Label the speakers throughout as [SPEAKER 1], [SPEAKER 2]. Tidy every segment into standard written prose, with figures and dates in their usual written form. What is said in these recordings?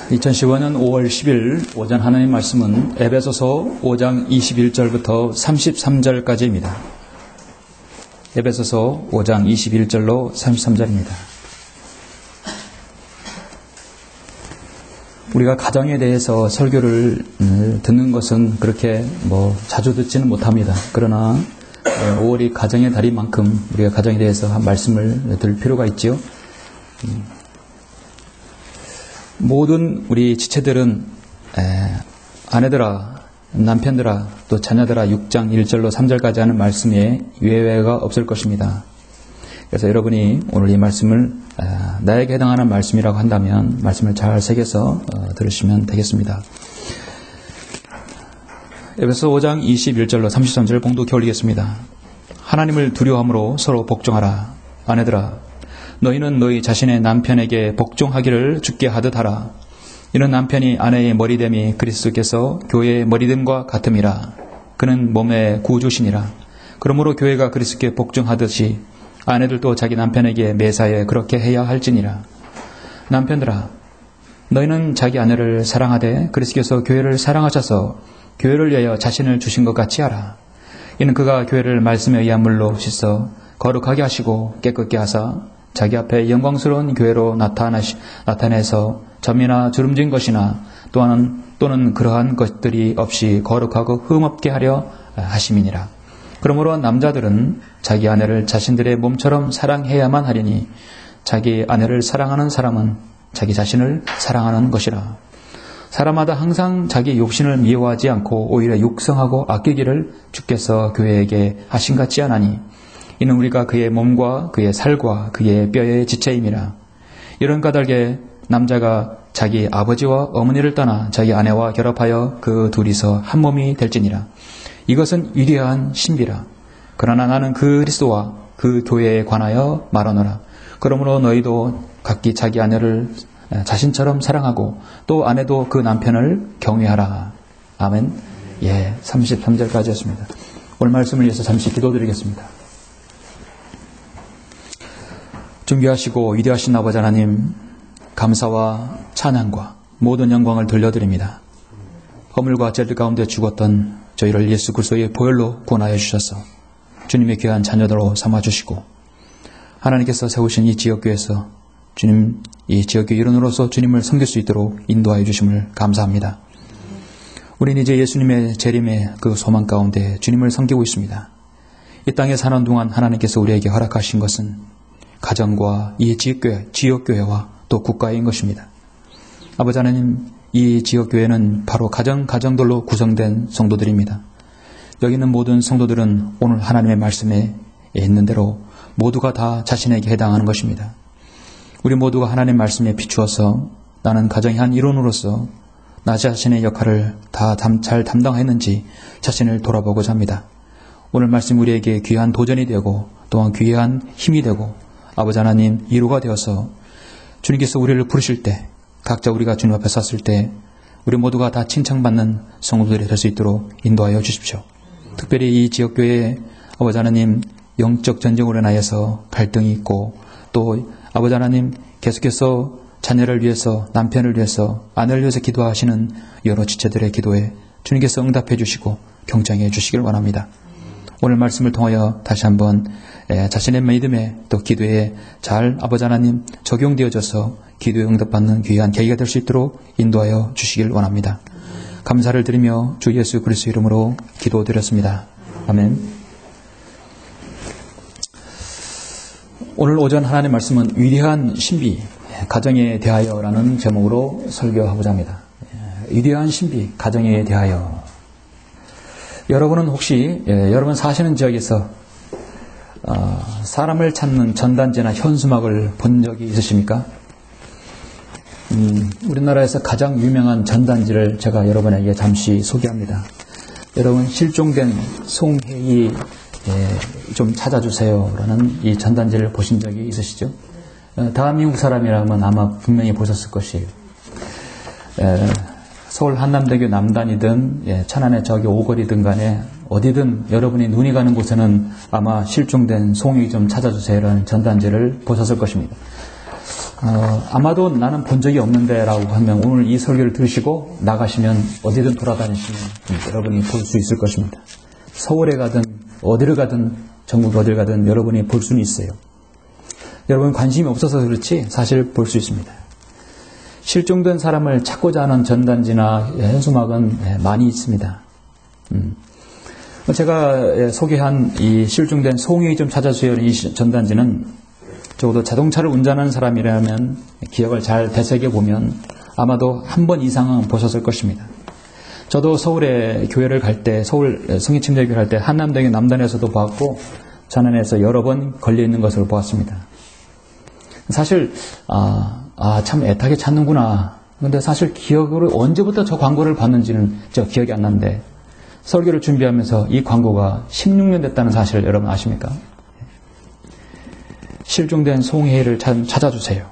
[SPEAKER 1] 2015년 5월 10일 오전 하나님 말씀은 에베소서 5장 21절부터 33절까지입니다. 에베소서 5장 21절로 33절입니다. 우리가 가정에 대해서 설교를 듣는 것은 그렇게 자주 듣지는 못합니다. 그러나 5월이 가정의 달인만큼 우리가 가정에 대해서 한 말씀을 들 필요가 있지요. 모든 우리 지체들은 아내들아, 남편들아, 또 자녀들아 6장 1절로 3절까지 하는 말씀에 예외가 없을 것입니다. 그래서 여러분이 오늘 이 말씀을 나에게 해당하는 말씀이라고 한다면 말씀을 잘 새겨서 들으시면 되겠습니다. 에베소 5장 21절로 33절 봉독해 올리겠습니다. 하나님을 두려워함으로 서로 복종하라. 아내들아, 너희는 너희 자신의 남편에게 복종하기를 주께 하듯 하라. 이는 남편이 아내의 머리됨이 그리스도께서 교회의 머리됨과 같음이라. 그는 몸의 구주시니라. 그러므로 교회가 그리스도께 복종하듯이 아내들도 자기 남편에게 매사에 그렇게 해야 할지니라. 남편들아, 너희는 자기 아내를 사랑하되 그리스도께서 교회를 사랑하셔서 교회를 위하여 자신을 주신 것 같이 하라. 이는 그가 교회를 말씀에 의한 물로 씻어 거룩하게 하시고 깨끗게 하사 자기 앞에 영광스러운 교회로 나타내서 점이나 주름진 것이나 또는 그러한 것들이 없이 거룩하고 흠없게 하려 하심이니라. 그러므로 남자들은 자기 아내를 자신들의 몸처럼 사랑해야만 하리니 자기 아내를 사랑하는 사람은 자기 자신을 사랑하는 것이라. 사람마다 항상 자기 욕심을 미워하지 않고 오히려 육성하고 아끼기를 주께서 교회에게 하신 같지 않으니 이는 우리가 그의 몸과 그의 살과 그의 뼈의 지체임이라. 이런 까닭에 남자가 자기 아버지와 어머니를 떠나 자기 아내와 결합하여 그 둘이서 한 몸이 될지니라. 이것은 위대한 신비라. 그러나 나는 그리스도와 그 교회에 관하여 말하노라. 그러므로 너희도 각기 자기 아내를 자신처럼 사랑하고 또 아내도 그 남편을 경외하라. 아멘. 33절까지였습니다. 오늘 말씀을 위해서 잠시 기도드리겠습니다. 존귀하시고 위대하신 아버지 하나님, 감사와 찬양과 모든 영광을 돌려드립니다. 허물과 죄들 가운데 죽었던 저희를 예수 그리스도의 보혈로 구원하여 주셔서 주님의 귀한 자녀들로 삼아주시고 하나님께서 세우신 이 지역교회에서 주님, 이 지역교회 일원으로서 주님을 섬길 수 있도록 인도하여 주심을 감사합니다. 우리는 이제 예수님의 재림의 그 소망 가운데 주님을 섬기고 있습니다. 이 땅에 사는 동안 하나님께서 우리에게 허락하신 것은 가정과 이 지역교회와 또 국가인 것입니다. 아버지 하나님, 이 지역교회는 바로 가정들로 구성된 성도들입니다. 여기 있는 모든 성도들은 오늘 하나님의 말씀에 있는 대로 모두가 다 자신에게 해당하는 것입니다. 우리 모두가 하나님의 말씀에 비추어서 나는 가정의 한 일원으로서 나 자신의 역할을 다 잘 담당했는지 자신을 돌아보고자 합니다. 오늘 말씀 우리에게 귀한 도전이 되고 또한 귀한 힘이 되고 아버지 하나님 위로가 되어서 주님께서 우리를 부르실 때 각자 우리가 주님 앞에 섰을 때 우리 모두가 다 칭찬받는 성도들이 될 수 있도록 인도하여 주십시오. 특별히 이 지역교회에 아버지 하나님 영적 전쟁으로 인하여서 갈등이 있고 또 아버지 하나님 계속해서 자녀를 위해서 남편을 위해서 아내를 위해서 기도하시는 여러 지체들의 기도에 주님께서 응답해 주시고 경장해 주시길 원합니다. 오늘 말씀을 통하여 다시 한번 자신의 믿음에 또 기도에 잘 아버지 하나님 적용되어져서 기도에 응답받는 귀한 계기가 될 수 있도록 인도하여 주시길 원합니다. 감사를 드리며 주 예수 그리스도 이름으로 기도드렸습니다. 아멘. 오늘 오전 하나님의 말씀은 위대한 신비, 가정에 대하여라는 제목으로 설교하고자 합니다. 위대한 신비, 가정에 대하여. 여러분은 혹시 여러분 사시는 지역에서 사람을 찾는 전단지나 현수막을 본 적이 있으십니까? 우리나라에서 가장 유명한 전단지를 제가 여러분에게 잠시 소개합니다. 여러분 실종된 송혜이 좀 찾아주세요 라는 이 전단지를 보신 적이 있으시죠? 대한민국 사람이라면 아마 분명히 보셨을 것이에요. 서울 한남대교 남단이든 천안의 저기 오거리든 간에 어디든 여러분이 눈이 가는 곳에는 아마 실종된 송이 좀 찾아주세요라는 전단지를 보셨을 것입니다. 아마도 나는 본 적이 없는데 라고 하면 오늘 이 설교를 들으시고 나가시면 어디든 돌아다니시면 여러분이 볼 수 있을 것입니다. 서울에 가든 어디를 가든 전국 어디를 가든 여러분이 볼 수는 있어요. 여러분 관심이 없어서 그렇지 사실 볼 수 있습니다. 실종된 사람을 찾고자 하는 전단지나 현수막은 많이 있습니다. 제가 소개한 이 실종된 송이 좀 찾아주세요 이 전단지는 적어도 자동차를 운전하는 사람이라면 기억을 잘 되새겨보면 아마도 한 번 이상은 보셨을 것입니다. 저도 서울에 교회를 갈 때 서울 성인침례교회 갈 때 한남동의 남단에서도 보았고 전안에서 여러 번 걸려있는 것을 보았습니다. 사실 참 애타게 찾는구나. 근데 사실 기억으로 언제부터 저 광고를 봤는지는 저 기억이 안 나는데 설교를 준비하면서 이 광고가 16년 됐다는 사실을 여러분 아십니까? 실종된 송혜를 찾아주세요.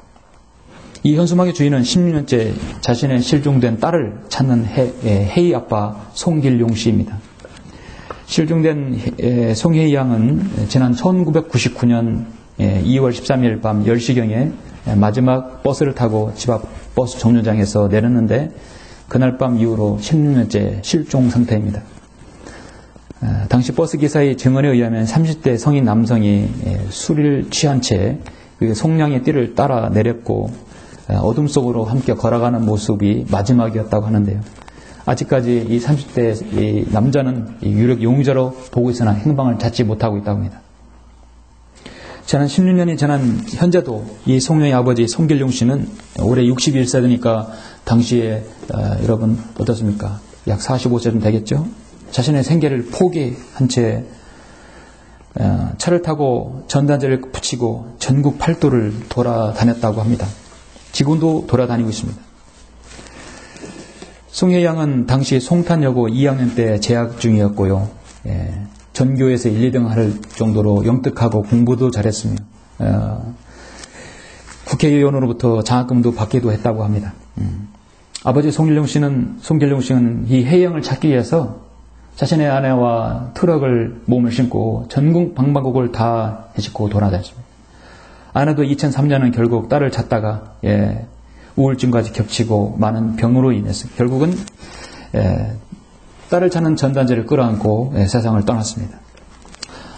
[SPEAKER 1] 이 현수막의 주인은 16년째 자신의 실종된 딸을 찾는 혜희 아빠 송길용 씨입니다. 실종된 송혜희 양은 지난 1999년 2월 13일 밤 10시경에 마지막 버스를 타고 집 앞 버스 정류장에서 내렸는데 그날 밤 이후로 16년째 실종 상태입니다. 당시 버스 기사의 증언에 의하면 30대 성인 남성이 술을 취한 채 송량의 띠를 따라 내렸고 어둠 속으로 함께 걸어가는 모습이 마지막이었다고 하는데요. 아직까지 이 30대 이 남자는 유력 용의자로 보고 있으나 행방을 찾지 못하고 있다고 합니다. 지난 16년이 지난 현재도 이 송량의 아버지 송길용 씨는 올해 61세 되니까 당시에 여러분 어떻습니까? 약 45세쯤 되겠죠? 자신의 생계를 포기한 채 차를 타고 전단지를 붙이고 전국 팔도를 돌아다녔다고 합니다. 지금도 돌아다니고 있습니다. 송혜 양은 당시 송탄여고 2학년 때 재학 중이었고요. 전교에서 1, 2등 할 정도로 영특하고 공부도 잘했으며 국회의원으로부터 장학금도 받기도 했다고 합니다. 아버지 송길용 씨는 이 혜희 양을 찾기 위해서 자신의 아내와 트럭을 몸을 싣고 전국 방방곡곡을 다 헤집고 돌아다녔습니다. 아내도 2003년은 결국 딸을 찾다가 우울증까지 겹치고 많은 병으로 인해서 결국은 딸을 찾는 전단지를 끌어안고 세상을 떠났습니다.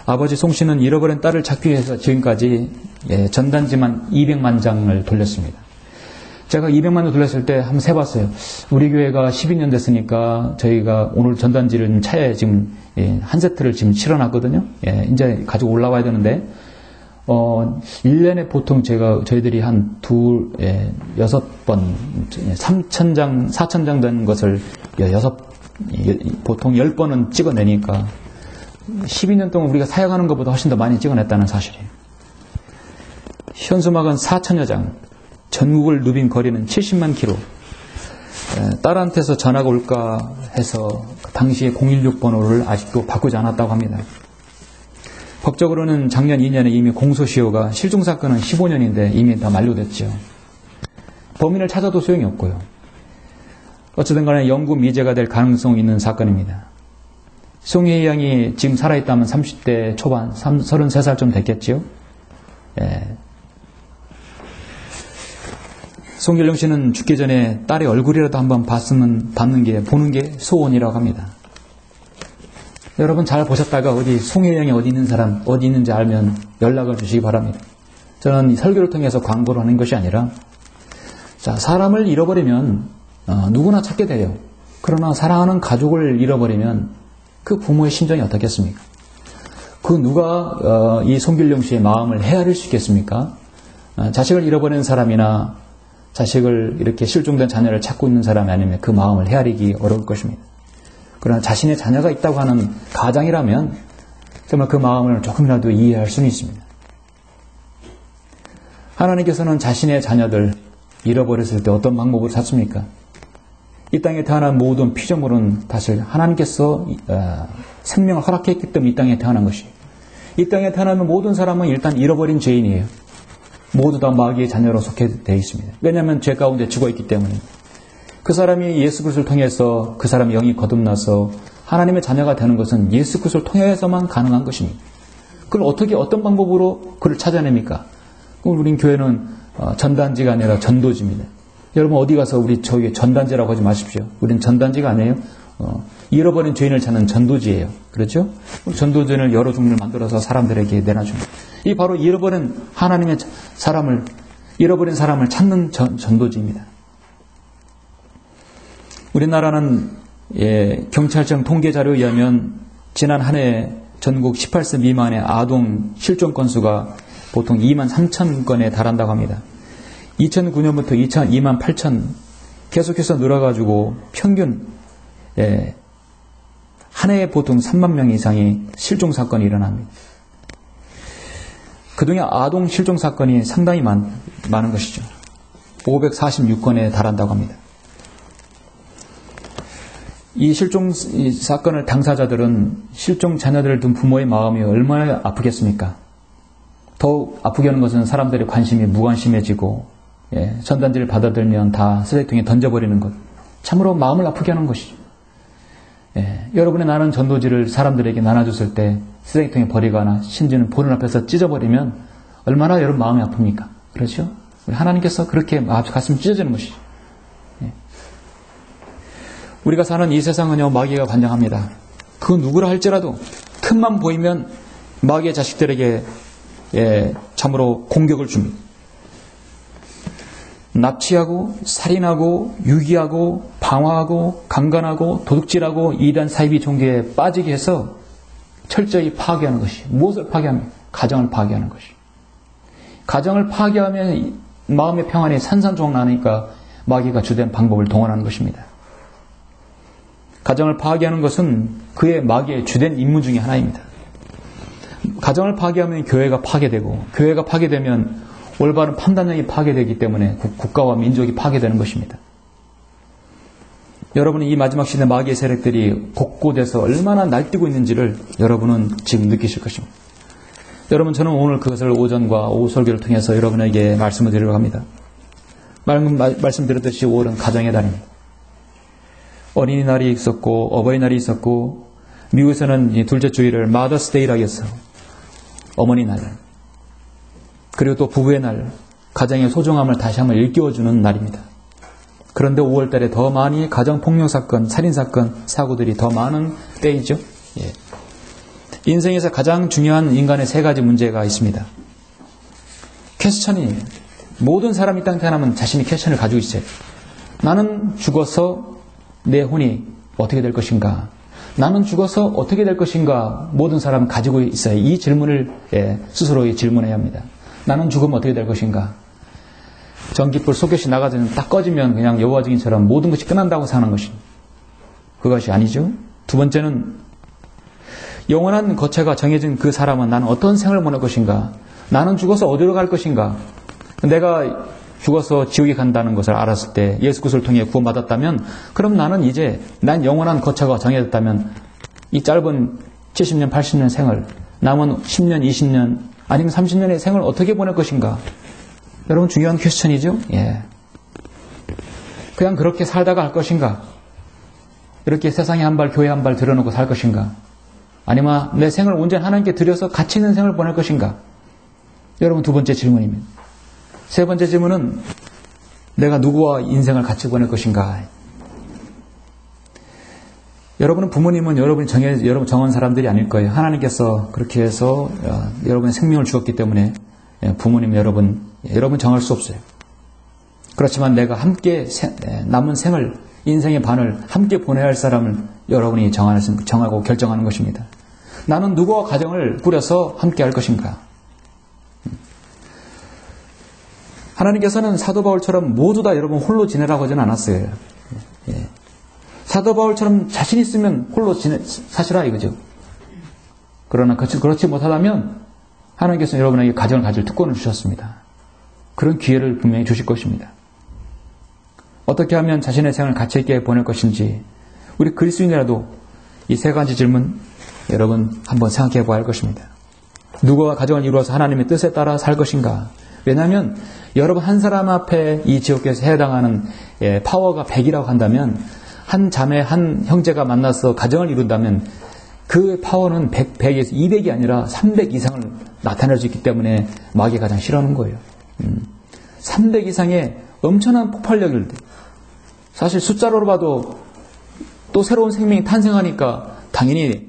[SPEAKER 1] 아버지 송 씨는 잃어버린 딸을 찾기 위해서 지금까지 전단지만 200만 장을 돌렸습니다. 제가 200만을 돌렸을 때 한번 세봤어요. 우리 교회가 12년 됐으니까 저희가 오늘 전단지를 차에 지금 한 세트를 지금 실어놨거든요. 이제 가지고 올라와야 되는데 1년에 보통 저희들이 한 6번 3,000장, 4,000장 된 것을 보통 10번은 찍어내니까 12년 동안 우리가 사용하는 것보다 훨씬 더 많이 찍어냈다는 사실이에요. 현수막은 4,000여 장, 전국을 누빈 거리는 70만 킬로. 딸한테서 전화가 올까 해서 당시의 016번호를 아직도 바꾸지 않았다고 합니다. 법적으로는 작년 2년에 이미 공소시효가 실종사건은 15년인데 이미 다 만료됐죠. 범인을 찾아도 소용이 없고요. 어쨌든 간에 영구 미제가 될 가능성이 있는 사건입니다. 송혜희 양이 지금 살아있다면 30대 초반, 33살 좀 됐겠죠. 송길용 씨는 죽기 전에 딸의 얼굴이라도 한번 보는 게 소원이라고 합니다. 여러분 잘 보셨다가 어디 송혜희 양이 어디 있는 사람, 어디 있는지 알면 연락을 주시기 바랍니다. 저는 이 설교를 통해서 광고를 하는 것이 아니라 사람을 잃어버리면 누구나 찾게 돼요. 그러나 사랑하는 가족을 잃어버리면 그 부모의 심정이 어떻겠습니까? 그 누가 이 송길용 씨의 마음을 헤아릴 수 있겠습니까? 자식을 잃어버리는 사람이나 자식을 이렇게 실종된 자녀를 찾고 있는 사람이 아니면 그 마음을 헤아리기 어려울 것입니다. 그러나 자신의 자녀가 있다고 하는 가장이라면 정말 그 마음을 조금이라도 이해할 수는 있습니다. 하나님께서는 자신의 자녀들 잃어버렸을 때 어떤 방법을 찾습니까? 이 땅에 태어난 모든 피조물은 사실 하나님께서 생명을 허락했기 때문에 이 땅에 태어난 것이에요. 이 땅에 태어나면 모든 사람은 일단 잃어버린 죄인이에요. 모두 다 마귀의 자녀로 속해 되어 있습니다. 왜냐하면 죄 가운데 죽어있기 때문에. 그 사람이 예수 그리스도를 통해서 그 사람의 영이 거듭나서 하나님의 자녀가 되는 것은 예수 그리스도를 통해서만 가능한 것입니다. 그럼 어떤 방법으로 그를 찾아냅니까? 우리 교회는 전단지가 아니라 전도지입니다. 여러분 어디 가서 우리 저기 전단지라고 하지 마십시오. 우리는 전단지가 아니에요. 잃어버린 죄인을 찾는 전도지예요. 그렇죠? 전도지는 여러 종류를 만들어서 사람들에게 내놔줍니다. 이 바로 잃어버린 하나님의 사람을, 잃어버린 사람을 찾는 전도지입니다. 우리나라는 경찰청 통계 자료에 의하면 지난 한 해 전국 18세 미만의 아동 실종 건수가 보통 2만 3천 건에 달한다고 합니다. 2009년부터 2만 8천 계속해서 늘어가지고 평균 한 해에 보통 3만 명 이상이 실종 사건이 일어납니다. 그동안 아동 실종 사건이 상당히 많은 것이죠. 546건에 달한다고 합니다. 이 실종 사건을 당사자들은 실종 자녀들을 둔 부모의 마음이 얼마나 아프겠습니까? 더욱 아프게 하는 것은 사람들의 관심이 무관심해지고 전단지를 받아들면 다 쓰레기통에 던져버리는 것. 참으로 마음을 아프게 하는 것이죠. 여러분의 나는 전도지를 사람들에게 나눠줬을 때 쓰레기통에 버리거나 심지어는 보는 앞에서 찢어버리면 얼마나 여러분 마음이 아픕니까? 그렇죠? 하나님께서 그렇게 가슴이 찢어지는 것이죠. 우리가 사는 이 세상은요, 마귀가 관장합니다. 그 누구라 할지라도 틈만 보이면 마귀의 자식들에게 참으로 공격을 줍니다. 납치하고 살인하고 유기하고 방화하고 강간하고 도둑질하고 이단 사이비 종교에 빠지게 해서 철저히 파괴하는 것이, 무엇을 파괴합니까? 가정을 파괴하는 것이. 가정을 파괴하면 마음의 평안이 산산조각 나니까 마귀가 주된 방법을 동원하는 것입니다. 가정을 파괴하는 것은 그의 마귀의 주된 임무 중에 하나입니다. 가정을 파괴하면 교회가 파괴되고, 교회가 파괴되면 올바른 판단력이 파괴되기 때문에 국가와 민족이 파괴되는 것입니다. 여러분은 이 마지막 시대 마귀의 세력들이 곳곳에서 얼마나 날뛰고 있는지를 여러분은 지금 느끼실 것입니다. 여러분, 저는 오늘 그것을 오전과 오후 설교를 통해서 여러분에게 말씀을 드리려고 합니다. 말씀드렸듯이 5월은 가정의 달입니다. 어린이날이 있었고 어버이날이 있었고, 미국에서는 둘째 주일을 마더스 데이라고 해서 어머니 날, 그리고 또 부부의 날, 가정의 소중함을 다시 한번 일깨워주는 날입니다. 그런데 5월달에 더 많이 가정폭력사건, 살인사건, 사고들이 더 많은 때이죠. 인생에서 가장 중요한 인간의 세 가지 문제가 있습니다. 퀘스천이, 모든 사람이 땅 태어나면 자신이 퀘스천을 가지고 있어요. 나는 죽어서 내 혼이 어떻게 될 것인가? 나는 죽어서 어떻게 될 것인가? 모든 사람 가지고 있어요. 이 질문을 스스로에게 질문해야 합니다. 나는 죽으면 어떻게 될 것인가? 전기불 소켓이 나가서 딱 꺼지면 그냥 여호와 증인처럼 모든 것이 끝난다고 사는 것이, 그것이 아니죠. 두 번째는 영원한 거처가 정해진 그 사람은 나는 어떤 생을 보낼 것인가? 나는 죽어서 어디로 갈 것인가? 내가 죽어서 지옥에 간다는 것을 알았을 때, 예수 그리스도를 통해 구원받았다면, 그럼 나는 이제 난 영원한 거처가 정해졌다면 이 짧은 70년, 80년 생을, 남은 10년, 20년 아니면 30년의 생을 어떻게 보낼 것인가? 여러분, 중요한 퀘스천이죠. 그냥 그렇게 살다가 할 것인가? 이렇게 세상에 한 발, 교회 한 발 들여놓고 살 것인가? 아니면 내 생을 온전히 하나님께 드려서 가치 있는 생을 보낼 것인가? 여러분, 두 번째 질문입니다. 세 번째 질문은 내가 누구와 인생을 같이 보낼 것인가? 여러분은 부모님은 여러분 정한 사람들이 아닐 거예요. 하나님께서 그렇게 해서 여러분의 생명을 주었기 때문에 부모님 여러분 정할 수 없어요. 그렇지만 내가 함께 남은 생을, 인생의 반을 함께 보내야 할 사람을 여러분이 정하고 결정하는 것입니다. 나는 누구와 가정을 꾸려서 함께 할 것인가? 하나님께서는 사도 바울처럼 모두 다 여러분 홀로 지내라고 하지는 않았어요. 사도 바울처럼 자신 있으면 홀로 사시라 이거죠. 그러나 그렇지 못하다면 하나님께서는 여러분에게 가정을 가질 특권을 주셨습니다. 그런 기회를 분명히 주실 것입니다. 어떻게 하면 자신의 생을 가치 있게 보낼 것인지, 우리 그리스도인이라도 이 세 가지 질문 여러분 한번 생각해 봐야 할 것입니다. 누구와 가정을 이루어서 하나님의 뜻에 따라 살 것인가? 왜냐하면 여러분 한 사람 앞에 이 지옥에서 해당하는 파워가 100이라고 한다면, 한 자매, 한 형제가 만나서 가정을 이룬다면 그 파워는 100에서 200이 아니라 300 이상을 나타낼 수 있기 때문에 마귀가 가장 싫어하는 거예요. 300 이상의 엄청난 폭발력을, 사실 숫자로 봐도 또 새로운 생명이 탄생하니까 당연히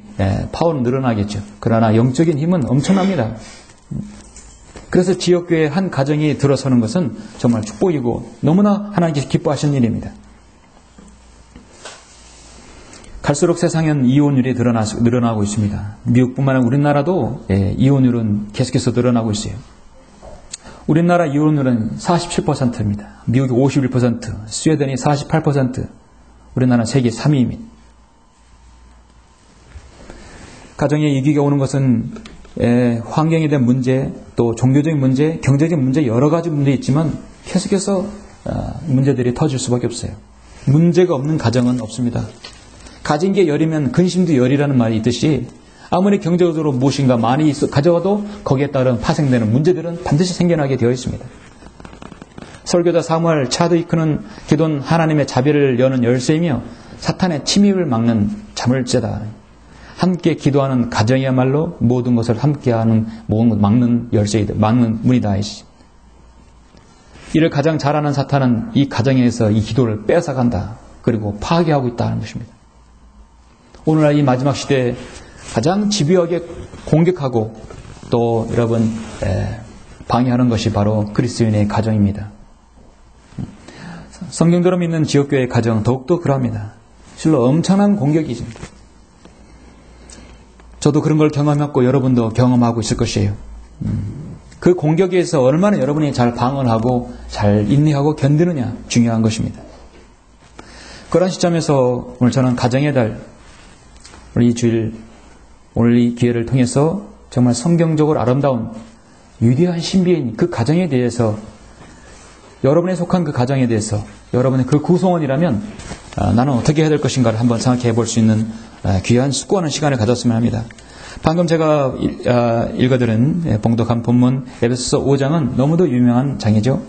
[SPEAKER 1] 파워는 늘어나겠죠. 그러나 영적인 힘은 엄청납니다. 그래서 지역교회 한 가정이 들어서는 것은 정말 축복이고 너무나 하나님께서 기뻐하시는 일입니다. 갈수록 세상엔 이혼율이 늘어나고 있습니다. 미국뿐만 아니라 우리나라도 이혼율은 계속해서 늘어나고 있어요. 우리나라 이혼율은 47%입니다. 미국이 51%, 스웨덴이 48%, 우리나라는 세계 3위입니다. 가정에 위기가 오는 것은 환경에 대한 문제, 또 종교적인 문제, 경제적인 문제, 여러 가지 문제 있지만 계속해서 문제들이 터질 수밖에 없어요. 문제가 없는 가정은 없습니다. 가진 게 열이면 근심도 열이라는 말이 있듯이 아무리 경제적으로 무엇인가 많이 가져와도 거기에 따른 파생되는 문제들은 반드시 생겨나게 되어 있습니다. 설교자 사무엘 차드위크는 기도는 하나님의 자비를 여는 열쇠이며 사탄의 침입을 막는 자물쇠다. 함께 기도하는 가정이야말로 모든 것을 함께하는 모든 것 막는 열쇠이다. 막는 문이다. 이를 가장 잘하는 사탄은 이 가정에서 이 기도를 뺏어간다. 그리고 파괴하고 있다는 것입니다. 오늘날 이 마지막 시대에 가장 집요하게 공격하고 또 여러분 방해하는 것이 바로 그리스도인의 가정입니다. 성경대로 믿는 지역교회의 가정 더욱더 그러합니다. 실로 엄청난 공격이죠. 저도 그런 걸 경험했고 여러분도 경험하고 있을 것이에요. 그 공격에 의해서 얼마나 여러분이 잘 방어하고 잘 인내하고 견디느냐 중요한 것입니다. 그런 시점에서 오늘 저는 가정의 달, 오늘 이 주일, 오늘 이 기회를 통해서 정말 성경적으로 아름다운 위대한 신비인 그 가정에 대해서, 여러분에 속한 그 가정에 대해서, 여러분의 그 구성원이라면 나는 어떻게 해야 될 것인가를 한번 생각해 볼 수 있는 귀한 숙고하는 시간을 가졌으면 합니다. 방금 제가 읽어드린 봉독한 본문 에베소서 5장은 너무도 유명한 장이죠.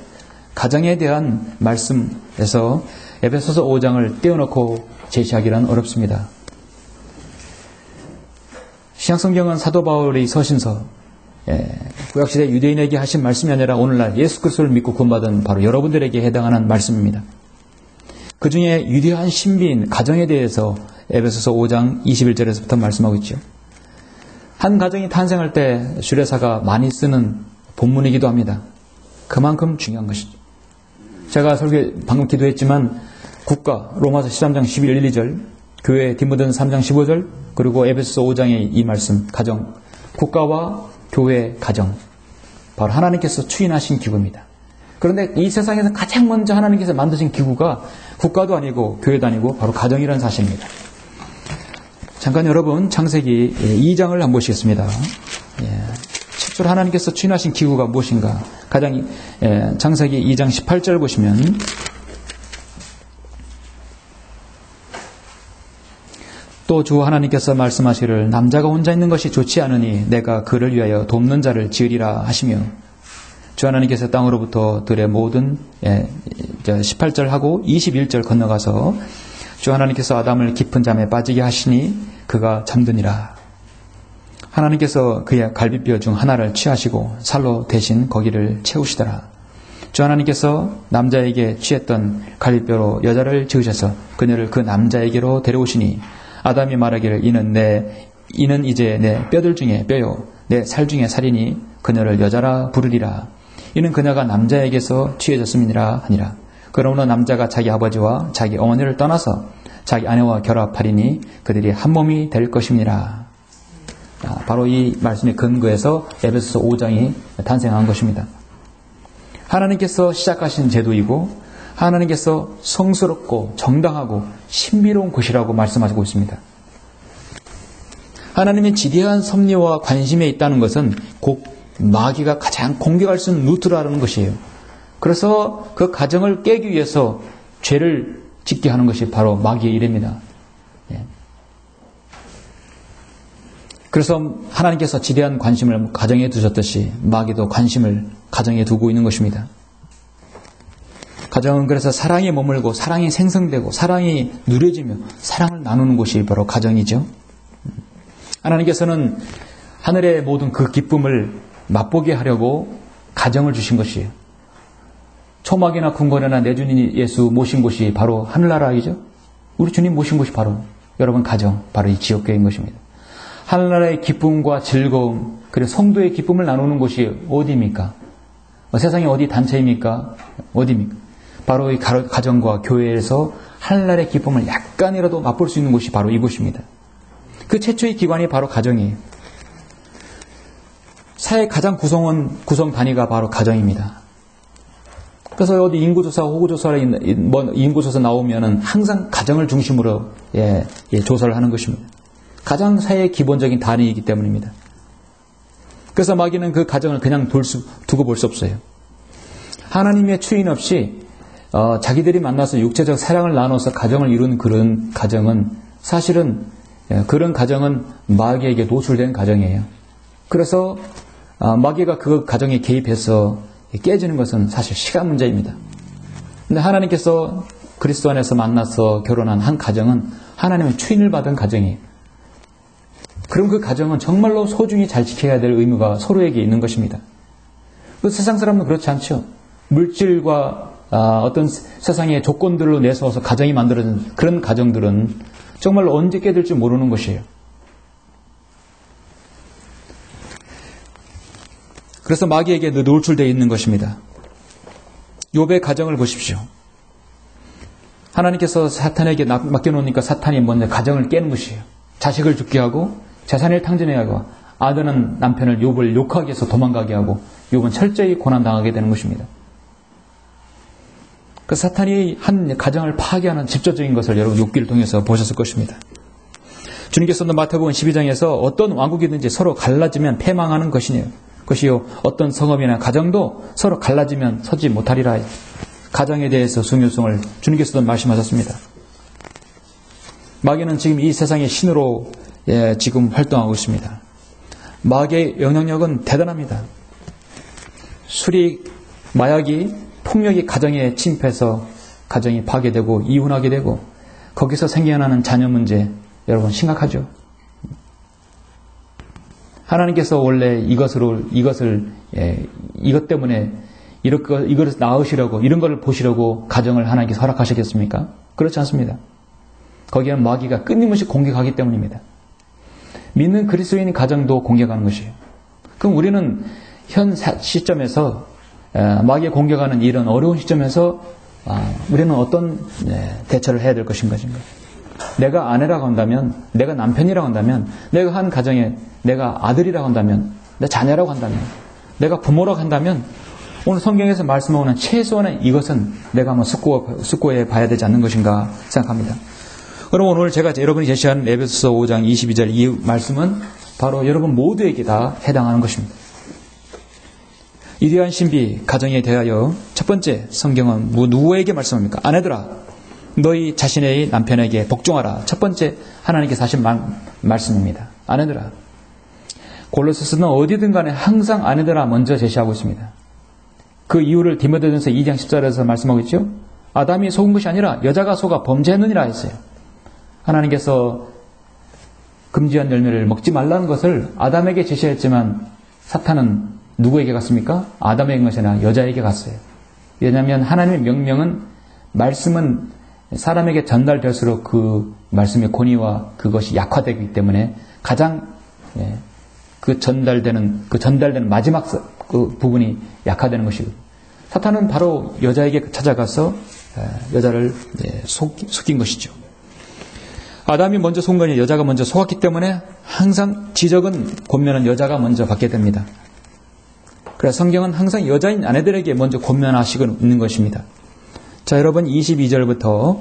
[SPEAKER 1] 가정에 대한 말씀에서 에베소서 5장을 떼어놓고 제시하기란 어렵습니다. 신약성경은 사도 바울의 서신서, 구약시대 유대인에게 하신 말씀이 아니라 오늘날 예수 그리스도를 믿고 구원받은 바로 여러분들에게 해당하는 말씀입니다. 그 중에 위대한 신비인 가정에 대해서 에베소서 5장 21절에서부터 말씀하고 있죠. 한 가정이 탄생할 때 주례사가 많이 쓰는 본문이기도 합니다. 그만큼 중요한 것이죠. 제가 방금 기도했지만 국가, 로마서 13장 11, 12절, 교회 디모데전 3장 15절, 그리고 에베소서 5장의 이 말씀, 가정, 국가와 교회, 가정, 바로 하나님께서 추인하신 기구입니다. 그런데 이 세상에서 가장 먼저 하나님께서 만드신 기구가 국가도 아니고 교회도 아니고 바로 가정이라는 사실입니다. 잠깐 여러분 창세기 2장을 한번 보시겠습니다. 실제로 하나님께서 추인하신 기구가 무엇인가? 가장 창세기 2장 18절 보시면 또 주 하나님께서 말씀하시기를 남자가 혼자 있는 것이 좋지 않으니 내가 그를 위하여 돕는 자를 지으리라 하시며, 주 하나님께서 땅으로부터 들의 모든 18절하고 21절 건너가서 주 하나님께서 아담을 깊은 잠에 빠지게 하시니 그가 잠드니라. 하나님께서 그의 갈비뼈 중 하나를 취하시고 살로 대신 거기를 채우시더라. 주 하나님께서 남자에게 취했던 갈비뼈로 여자를 지으셔서 그녀를 그 남자에게로 데려오시니 아담이 말하기를 이는 이제 내 뼈들 중에 뼈요 내 살 중에 살이니 그녀를 여자라 부르리라. 이는 그녀가 남자에게서 취해졌음이니라 하니라. 그러므로 남자가 자기 아버지와 자기 어머니를 떠나서 자기 아내와 결합하리니 그들이 한 몸이 될 것입니다. 바로 이 말씀의 근거에서 에베소서 5장이 탄생한 것입니다. 하나님께서 시작하신 제도이고 하나님께서 성스럽고 정당하고 신비로운 것이라고 말씀하시고 있습니다. 하나님의 지대한 섭리와 관심에 있다는 것은 곧 마귀가 가장 공격할 수 있는 루트라는 것이에요. 그래서 그 가정을 깨기 위해서 죄를 짓게 하는 것이 바로 마귀의 일입니다. 그래서 하나님께서 지대한 관심을 가정에 두셨듯이 마귀도 관심을 가정에 두고 있는 것입니다. 가정은 그래서 사랑에 머물고 사랑이 생성되고 사랑이 누려지며 사랑을 나누는 곳이 바로 가정이죠. 하나님께서는 하늘의 모든 그 기쁨을 맛보게 하려고 가정을 주신 것이에요. 초막이나 궁궐이나 내 주님 예수 모신 곳이 바로 하늘나라이죠. 우리 주님 모신 곳이 바로 여러분 가정, 바로 이 지역교회인 것입니다. 하늘나라의 기쁨과 즐거움, 그리고 성도의 기쁨을 나누는 곳이 어디입니까? 세상에 어디 단체입니까? 어디입니까? 바로 이 가정과 교회에서 하늘나라의 기쁨을 약간이라도 맛볼 수 있는 곳이 바로 이곳입니다. 그 최초의 기관이 바로 가정이에요. 사회 가장 구성 단위가 바로 가정입니다. 그래서 어디 인구조사, 인구조사 나오면은 항상 가정을 중심으로 조사를 하는 것입니다. 가장 사회의 기본적인 단위이기 때문입니다. 그래서 마귀는 그 가정을 그냥 두고 볼 수 없어요. 하나님의 추인 없이 자기들이 만나서 육체적 사랑을 나눠서 가정을 이룬 그런 가정은 사실은 그런 가정은 마귀에게 노출된 가정이에요. 그래서 마귀가 그 가정에 개입해서 깨지는 것은 사실 시간 문제입니다. 근데 하나님께서 그리스도 안에서 만나서 결혼한 한 가정은 하나님의 추인을 받은 가정이에요. 그럼 그 가정은 정말로 소중히 잘 지켜야 될 의무가 서로에게 있는 것입니다. 그 세상 사람은 그렇지 않죠. 물질과 어떤 세상의 조건들로 내세워서 가정이 만들어진 그런 가정들은 정말로 언제 깨질지 모르는 것이에요. 그래서 마귀에게 노출되어 있는 것입니다. 욥의 가정을 보십시오. 하나님께서 사탄에게 맡겨놓으니까 사탄이 먼저 가정을 깨는 것이에요. 자식을 죽게 하고 재산을 탕진하게 하고 아들은 남편을 욥을 욕하게 해서 도망가게 하고 욥은 철저히 고난당하게 되는 것입니다. 그 사탄이 한 가정을 파괴하는 직접적인 것을 여러분 욥기를 통해서 보셨을 것입니다. 주님께서는 마태복음 12장에서 어떤 왕국이든지 서로 갈라지면 패망하는 것이요 어떤 성읍이나 가정도 서로 갈라지면 서지 못하리라. 가정에 대해서 중요성을 주님께서도 말씀하셨습니다. 마귀는 지금 이 세상의 신으로 지금 활동하고 있습니다. 마귀의 영향력은 대단합니다. 술이, 마약이, 폭력이 가정에 침입해서 가정이 파괴되고 이혼하게 되고 거기서 생겨나는 자녀 문제 여러분 심각하죠. 하나님께서 원래 이것 때문에 이것을 낳으시려고 이런 걸 보시려고 가정을 하나님께서 허락하시겠습니까? 그렇지 않습니다. 거기에는 마귀가 끊임없이 공격하기 때문입니다. 믿는 그리스도인 가정도 공격하는 것이에요. 그럼 우리는 현 시점에서 마귀에 공격하는 이런 어려운 시점에서 우리는 어떤 대처를 해야 될 것인가? 내가 아내라고 한다면, 내가 남편이라고 한다면, 내가 한 가정에 내가 아들이라고 한다면, 내 자녀라고 한다면, 내가 부모라고 한다면 오늘 성경에서 말씀하는 최소한의 이것은 내가 한번 숙고해 봐야 되지 않는 것인가 생각합니다. 그럼 오늘 제가 여러분이 제시한 에베소서 5장 22절 이 말씀은 바로 여러분 모두에게 다 해당하는 것입니다. 이러한 신비 가정에 대하여 첫 번째 성경은 누구에게 말씀합니까? 아내들아 너희 자신의 남편에게 복종하라. 첫 번째 하나님께서 하신 말씀입니다. 아내들아. 골로새서는 어디든 간에 항상 아내들아 먼저 제시하고 있습니다. 그 이유를 디모데전서 2장 14절에서 말씀하고 있죠. 아담이 속은 것이 아니라 여자가 속아 범죄했느니라 했어요. 하나님께서 금지한 열매를 먹지 말라는 것을 아담에게 제시했지만 사탄은 누구에게 갔습니까? 아담에게 것이 아니라 여자에게 갔어요. 왜냐하면 하나님의 명령은 말씀은 사람에게 전달될수록 그 말씀의 권위와 그것이 약화되기 때문에 가장 그 전달되는 마지막 그 부분이 약화되는 것이고 사탄은 바로 여자에게 찾아가서 여자를 속인 것이죠. 아담이 먼저 속은 거니 여자가 먼저 속았기 때문에 항상 지적은 권면은 여자가 먼저 받게 됩니다. 그래서 성경은 항상 여자인 아내들에게 먼저 권면하시고 있는 것입니다. 자, 여러분 22절부터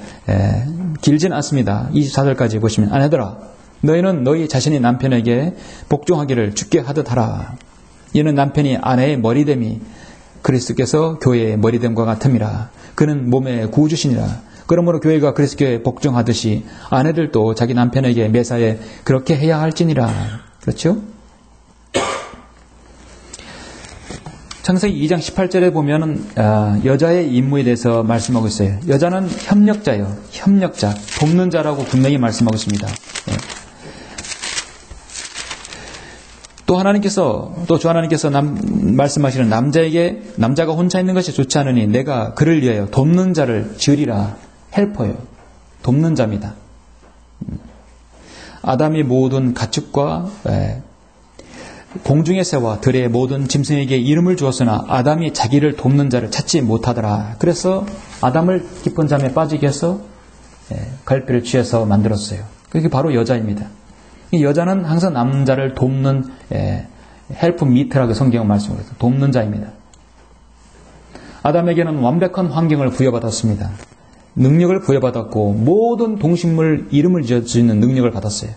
[SPEAKER 1] 길진 않습니다. 24절까지 보시면 아내들아 너희는 너희 자신의 남편에게 복종하기를 주께 하듯 하라. 이는 남편이 아내의 머리됨이 그리스도께서 교회의 머리됨과 같음이라. 그는 몸의 구주시니라. 그러므로 교회가 그리스도께 복종하듯이 아내들도 자기 남편에게 매사에 그렇게 해야 할지니라. 그렇죠? 창세기 2장 18절에 보면은 여자의 임무에 대해서 말씀하고 있어요. 여자는 협력자예요. 협력자, 돕는 자라고 분명히 말씀하고 있습니다. 또 주 하나님께서 말씀하시는 남자가 혼자 있는 것이 좋지 않으니 내가 그를 위하여 돕는 자를 지으리라. 헬퍼예요. 돕는 자입니다. 아담이 모든 가축과 공중의 새와 들의 모든 짐승에게 이름을 주었으나 아담이 자기를 돕는 자를 찾지 못하더라. 그래서 아담을 깊은 잠에 빠지게 해서 갈피를 취해서 만들었어요. 그게 바로 여자입니다. 이 여자는 항상 남자를 돕는 헬프 미트라고 성경은 말씀을 해서 돕는 자입니다. 아담에게는 완벽한 환경을 부여받았습니다. 능력을 부여받았고 모든 동식물 이름을 지을 수 있는 능력을 받았어요.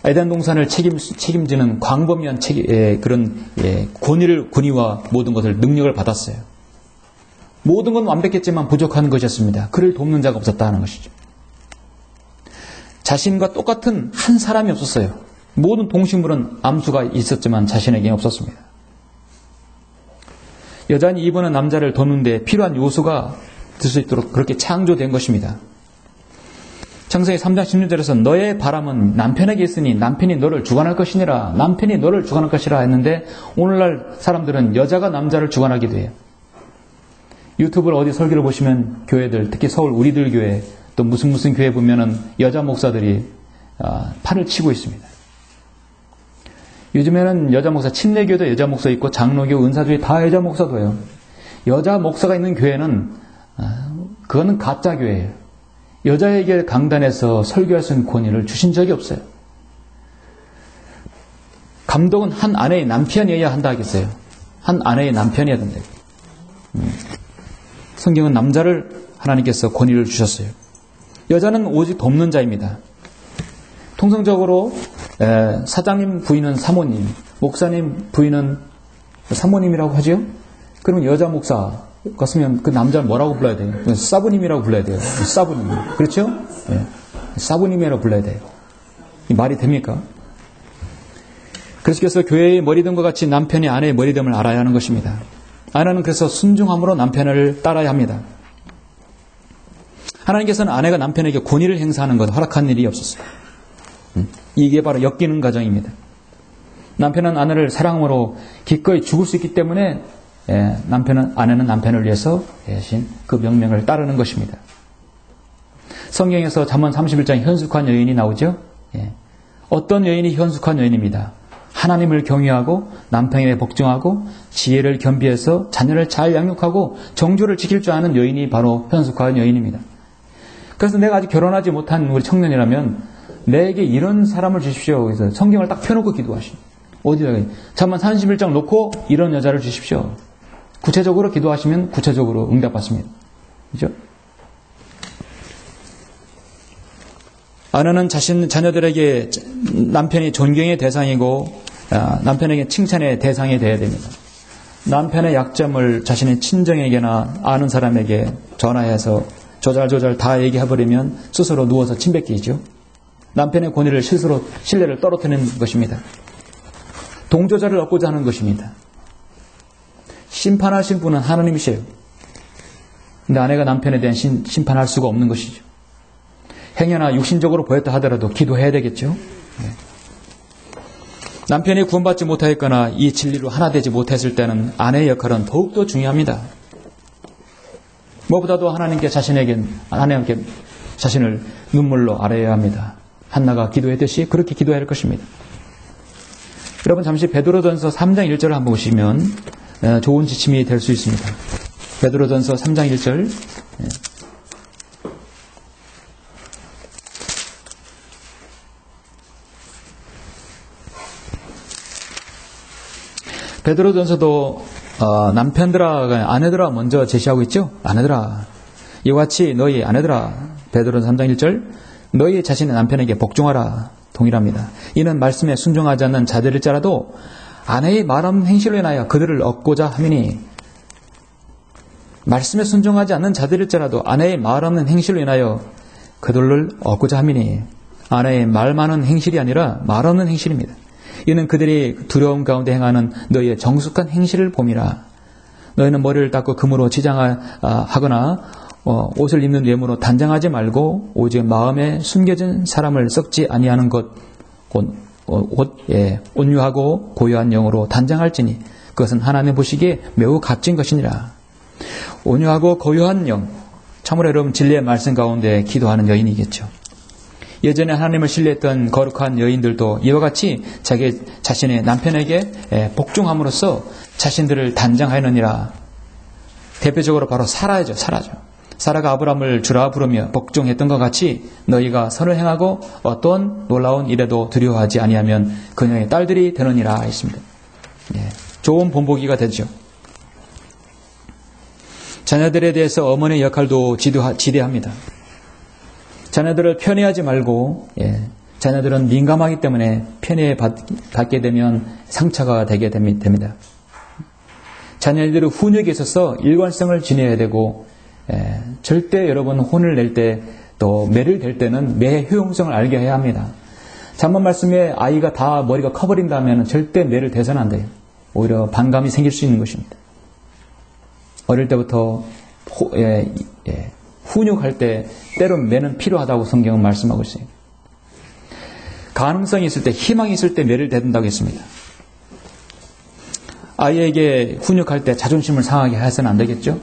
[SPEAKER 1] 에덴 동산을 책임지는 광범위한 그런 권위와 모든 것을 능력을 받았어요. 모든 건 완벽했지만 부족한 것이었습니다. 그를 돕는 자가 없었다는 것이죠. 자신과 똑같은 한 사람이 없었어요. 모든 동식물은 암수가 있었지만 자신에게는 없었습니다. 여자는 이분은 남자를 돕는 데 필요한 요소가 될 수 있도록 그렇게 창조된 것입니다. 창세기 3장 16절에서 너의 바람은 남편에게 있으니 남편이 너를 주관할 것이니라. 남편이 너를 주관할 것이라 했는데 오늘날 사람들은 여자가 남자를 주관하기도 해요. 유튜브를 어디 설교를 보시면 교회들, 특히 서울 우리들 교회, 또 무슨 교회 보면은 여자 목사들이 판을 치고 있습니다. 요즘에는 여자 목사, 침례교도 여자 목사 있고 장로교, 은사주의 다 여자 목사도 해요. 여자 목사가 있는 교회는 그거는 가짜 교회예요. 여자에게 강단에서 설교할 수 있는 권위를 주신 적이 없어요. 감독은 한 아내의 남편이어야 한다 하겠어요. 한 아내의 남편이어야 된다. 성경은 남자를 하나님께서 권위를 주셨어요. 여자는 오직 돕는 자입니다. 통상적으로 사장님 부인은 사모님, 목사님 부인은 사모님이라고 하죠. 그러면 여자 목사 같으면 그 남자를 뭐라고 불러야 돼요? 사부님이라고 불러야 돼요. 사부님. 그렇죠? 네. 사부님이라고 불러야 돼요. 이 말이 됩니까? 그래서 교회의 머리됨과 같이 남편이 아내의 머리됨을 알아야 하는 것입니다. 아내는 그래서 순종함으로 남편을 따라야 합니다. 하나님께서는 아내가 남편에게 권위를 행사하는 것 허락한 일이 없었어요. 이게 바로 엮이는 과정입니다. 남편은 아내를 사랑으로 기꺼이 죽을 수 있기 때문에 아내는 남편을 위해서 대신 그 명령을 따르는 것입니다. 성경에서 잠언 31장 현숙한 여인이 나오죠. 어떤 여인이 현숙한 여인입니다. 하나님을 경외하고 남편에 복종하고 지혜를 겸비해서 자녀를 잘 양육하고 정조를 지킬 줄 아는 여인이 바로 현숙한 여인입니다. 그래서 내가 아직 결혼하지 못한 우리 청년이라면 내게 이런 사람을 주십시오. 그래서 성경을 딱 펴놓고 기도하시오. 어디다가 잠언 31장 놓고 이런 여자를 주십시오. 구체적으로 기도하시면 구체적으로 응답받습니다. 그죠? 아내는 자신 자녀들에게 남편이 존경의 대상이고 남편에게 칭찬의 대상이 되어야 됩니다. 남편의 약점을 자신의 친정에게나 아는 사람에게 전화해서 조잘조잘 다 얘기해버리면 스스로 누워서 침 뱉기죠. 남편의 권위를 스스로 신뢰를 떨어뜨리는 것입니다. 동조자를 얻고자 하는 것입니다. 심판하신 분은 하나님이세요. 근데 아내가 남편에 대한 심판할 수가 없는 것이죠. 행여나 육신적으로 보였다 하더라도 기도해야 되겠죠. 네. 남편이 구원받지 못하였거나 이 진리로 하나 되지 못했을 때는 아내의 역할은 더욱더 중요합니다. 무엇보다도 하나님께 자신을 눈물로 아뢰어야 합니다. 한나가 기도했듯이 그렇게 기도해야 할 것입니다. 여러분 잠시 베드로전서 3장 1절을 한번 보시면 좋은 지침이 될 수 있습니다. 베드로전서 3장 1절. 베드로전서도 남편들아, 아내들아 먼저 제시하고 있죠. 아내들아, 이와 같이 너희 아내들아, 베드로전서 3장 1절, 너희 자신의 남편에게 복종하라. 동일합니다. 이는 말씀에 순종하지 않는 자들일지라도 아내의 말 없는 행실로 인하여 그들을 얻고자 함이니, 말씀에 순종하지 않는 자들일지라도 아내의 말 없는 행실로 인하여 그들을 얻고자 함이니, 아내의 말 많은 행실이 아니라 말 없는 행실입니다. 이는 그들이 두려움 가운데 행하는 너희의 정숙한 행실을 봄이라. 너희는 머리를 닦고 금으로 치장하거나 옷을 입는 외모로 단장하지 말고 오직 마음에 숨겨진 사람을 썩지 아니하는 것, 곧 온유하고 고요한 영으로 단장할지니 그것은 하나님 보시기에 매우 값진 것이니라. 온유하고 고요한 영, 참으로 여러분 진리의 말씀 가운데 기도하는 여인이겠죠. 예전에 하나님을 신뢰했던 거룩한 여인들도 이와 같이 자기 자신의 남편에게 복종함으로써 자신들을 단장하였느니라. 대표적으로 바로 사라죠. 사라가 아브라함을 주라 부르며 복종했던 것 같이 너희가 선을 행하고 어떤 놀라운 일에도 두려워하지 아니하면 그녀의 딸들이 되느니라 했습니다. 좋은 본보기가 되죠. 자녀들에 대해서 어머니의 역할도 지대합니다. 자녀들을 편애하지 말고 자녀들은 민감하기 때문에 편애받게 되면 상처가 되게 됩니다. 자녀들의 훈육에 있어서 일관성을 지녀야 되고 절대 여러분 혼을 낼 때 또 매를 댈 때는 매의 효용성을 알게 해야 합니다. 잠언 말씀에 아이가 다 머리가 커버린다면 절대 매를 대서는 안 돼요. 오히려 반감이 생길 수 있는 것입니다. 어릴 때부터 훈육할 때 때론 매는 필요하다고 성경은 말씀하고 있어요. 가능성이 있을 때, 희망이 있을 때 매를 대든다고 했습니다. 아이에게 훈육할 때 자존심을 상하게 해서는 안 되겠죠.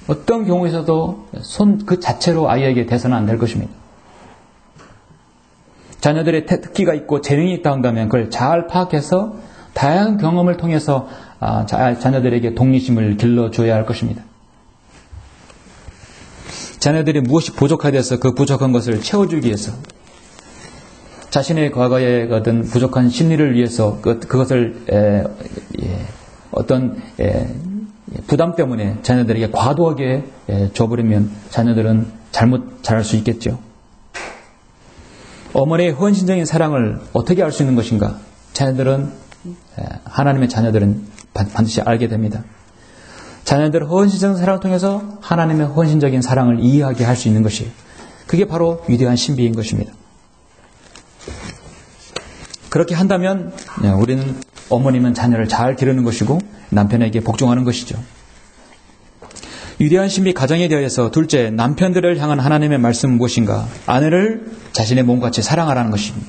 [SPEAKER 1] 어떤 경우에서도 손 그 자체로 아이에게 대서는 안 될 것입니다. 자녀들의 특기가 있고 재능이 있다 한다면 그걸 잘 파악해서 다양한 경험을 통해서 자녀들에게 독립심을 길러줘야 할 것입니다. 자녀들이 무엇이 부족하돼서 그 부족한 것을 채워주기 위해서 자신의 과거의 어떤 부족한 심리를 위해서 그것을 어떤 부담 때문에 자녀들에게 과도하게 줘버리면 자녀들은 잘못 자랄 수 있겠죠. 어머니의 헌신적인 사랑을 어떻게 알 수 있는 것인가? 하나님의 자녀들은 반드시 알게 됩니다. 자녀들의 헌신적인 사랑을 통해서 하나님의 헌신적인 사랑을 이해하게 할 수 있는 것이에요. 그게 바로 위대한 신비인 것입니다. 그렇게 한다면 우리는 어머니는 자녀를 잘 기르는 것이고 남편에게 복종하는 것이죠. 위대한 신비 가정에 대해서 둘째, 남편들을 향한 하나님의 말씀은 무엇인가? 아내를 자신의 몸같이 사랑하라는 것입니다.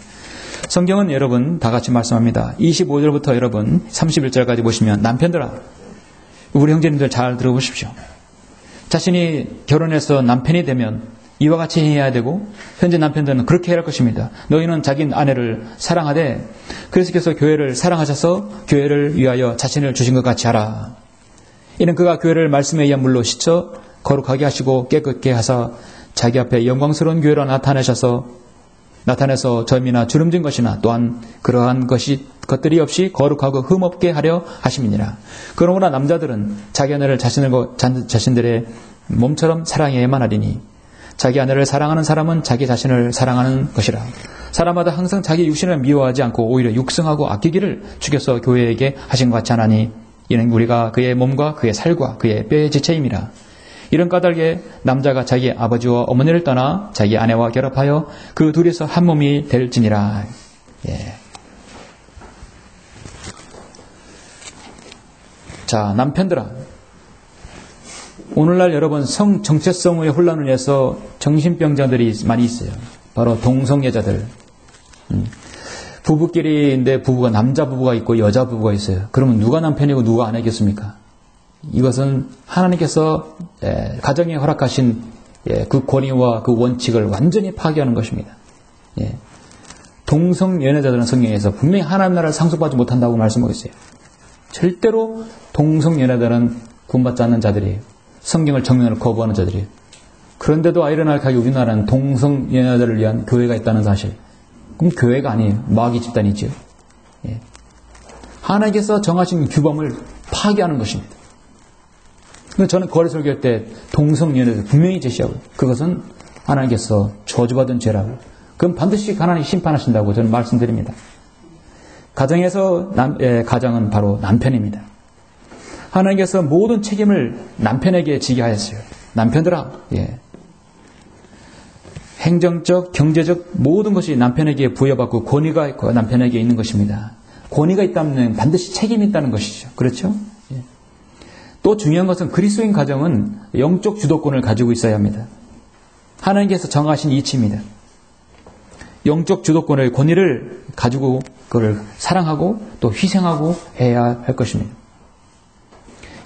[SPEAKER 1] 성경은 여러분 다 같이 말씀합니다. 25절부터 여러분 31절까지 보시면 남편들아, 우리 형제님들 잘 들어보십시오. 자신이 결혼해서 남편이 되면 이와 같이 해야 되고 현재 남편들은 그렇게 해야 할 것입니다. 너희는 자기 아내를 사랑하되 그리스도께서 교회를 사랑하셔서 교회를 위하여 자신을 주신 것 같이 하라. 이는 그가 교회를 말씀에 의한 물로 씻어 거룩하게 하시고 깨끗게 하사 자기 앞에 영광스러운 교회로 나타내서 점이나 주름진 것이나 또한 그러한 것들이 없이 거룩하고 흠없게 하려 하심이니라. 그러므로 남자들은 자기 아내를 자신들의 몸처럼 사랑해야만 하리니 자기 아내를 사랑하는 사람은 자기 자신을 사랑하는 것이라. 사람마다 항상 자기 육신을 미워하지 않고 오히려 육성하고 아끼기를 주께서 교회에게 하신 것 같지 않으니 이는 우리가 그의 몸과 그의 살과 그의 뼈의 지체임이라. 이런 까닭에 남자가 자기 아버지와 어머니를 떠나 자기 아내와 결합하여 그 둘이서 한 몸이 될지니라. 자, 남편들아, 오늘날 여러분 성 정체성의 혼란을 위해서 정신병자들이 많이 있어요. 바로 동성애자들. 부부끼리인데 부부가 남자 부부가 있고 여자 부부가 있어요. 그러면 누가 남편이고 누가 아내겠습니까? 이것은 하나님께서 가정에 허락하신 그 권위와 그 원칙을 완전히 파괴하는 것입니다. 동성연애자들은 성경에서 분명히 하나님 나라를 상속받지 못한다고 말씀하고 있어요. 절대로 동성연애자들은 구원받지 않는 자들이에요. 성경을 정면으로 거부하는 자들이에요. 그런데도 아이러니하게 우리나라는 동성연애자들을 위한 교회가 있다는 사실. 그럼 교회가 아니에요. 마귀 집단이죠. 하나님께서 정하신 규범을 파괴하는 것입니다. 근데 저는 거리 설교할 때 동성연애를 분명히 제시하고 그것은 하나님께서 저주받은 죄라고. 그럼 반드시 하나님이 심판하신다고 저는 말씀드립니다. 가정에서 가정은 바로 남편입니다. 하나님께서 모든 책임을 남편에게 지게 하였어요. 남편들아, 행정적, 경제적 모든 것이 남편에게 부여받고 권위가 있고 남편에게 있는 것입니다. 권위가 있다면 반드시 책임이 있다는 것이죠. 그렇죠? 또 중요한 것은 그리스도인 가정은 영적 주도권을 가지고 있어야 합니다. 하나님께서 정하신 이치입니다. 영적 주도권의 권위를 가지고 그걸 사랑하고 또 희생하고 해야 할 것입니다.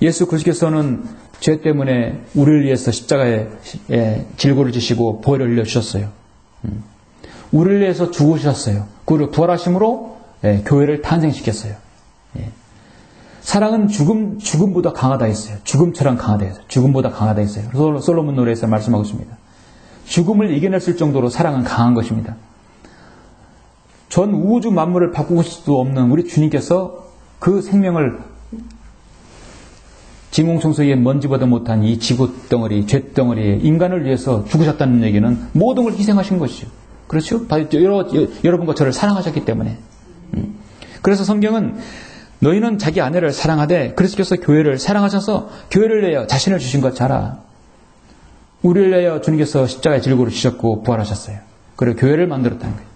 [SPEAKER 1] 예수 그리스도께서는 죄 때문에 우리를 위해서 십자가에 질고를 지시고 보혈을 흘려주셨어요. 우리를 위해서 죽으셨어요. 그리고 부활하심으로 교회를 탄생시켰어요. 사랑은 죽음보다 강하다 했어요. 죽음처럼 강하다 했어요. 죽음보다 강하다 했어요. 솔로몬 노래에서 말씀하고 있습니다. 죽음을 이겨냈을 정도로 사랑은 강한 것입니다. 전 우주 만물을 바꾸실 수도 없는 우리 주님께서 그 생명을 진공청소기에 먼지보다 못한 이 지구덩어리, 죄덩어리에 인간을 위해서 죽으셨다는 얘기는 모든 걸 희생하신 것이죠. 그렇죠? 여러분과 저를 사랑하셨기 때문에. 그래서 성경은 너희는 자기 아내를 사랑하되 그리스도께서 교회를 사랑하셔서 교회를 내어 자신을 주신 것 잘 우리를 내어 주님께서 십자가에 질고를 지셨고 부활하셨어요. 그리고 교회를 만들었다는 거예요.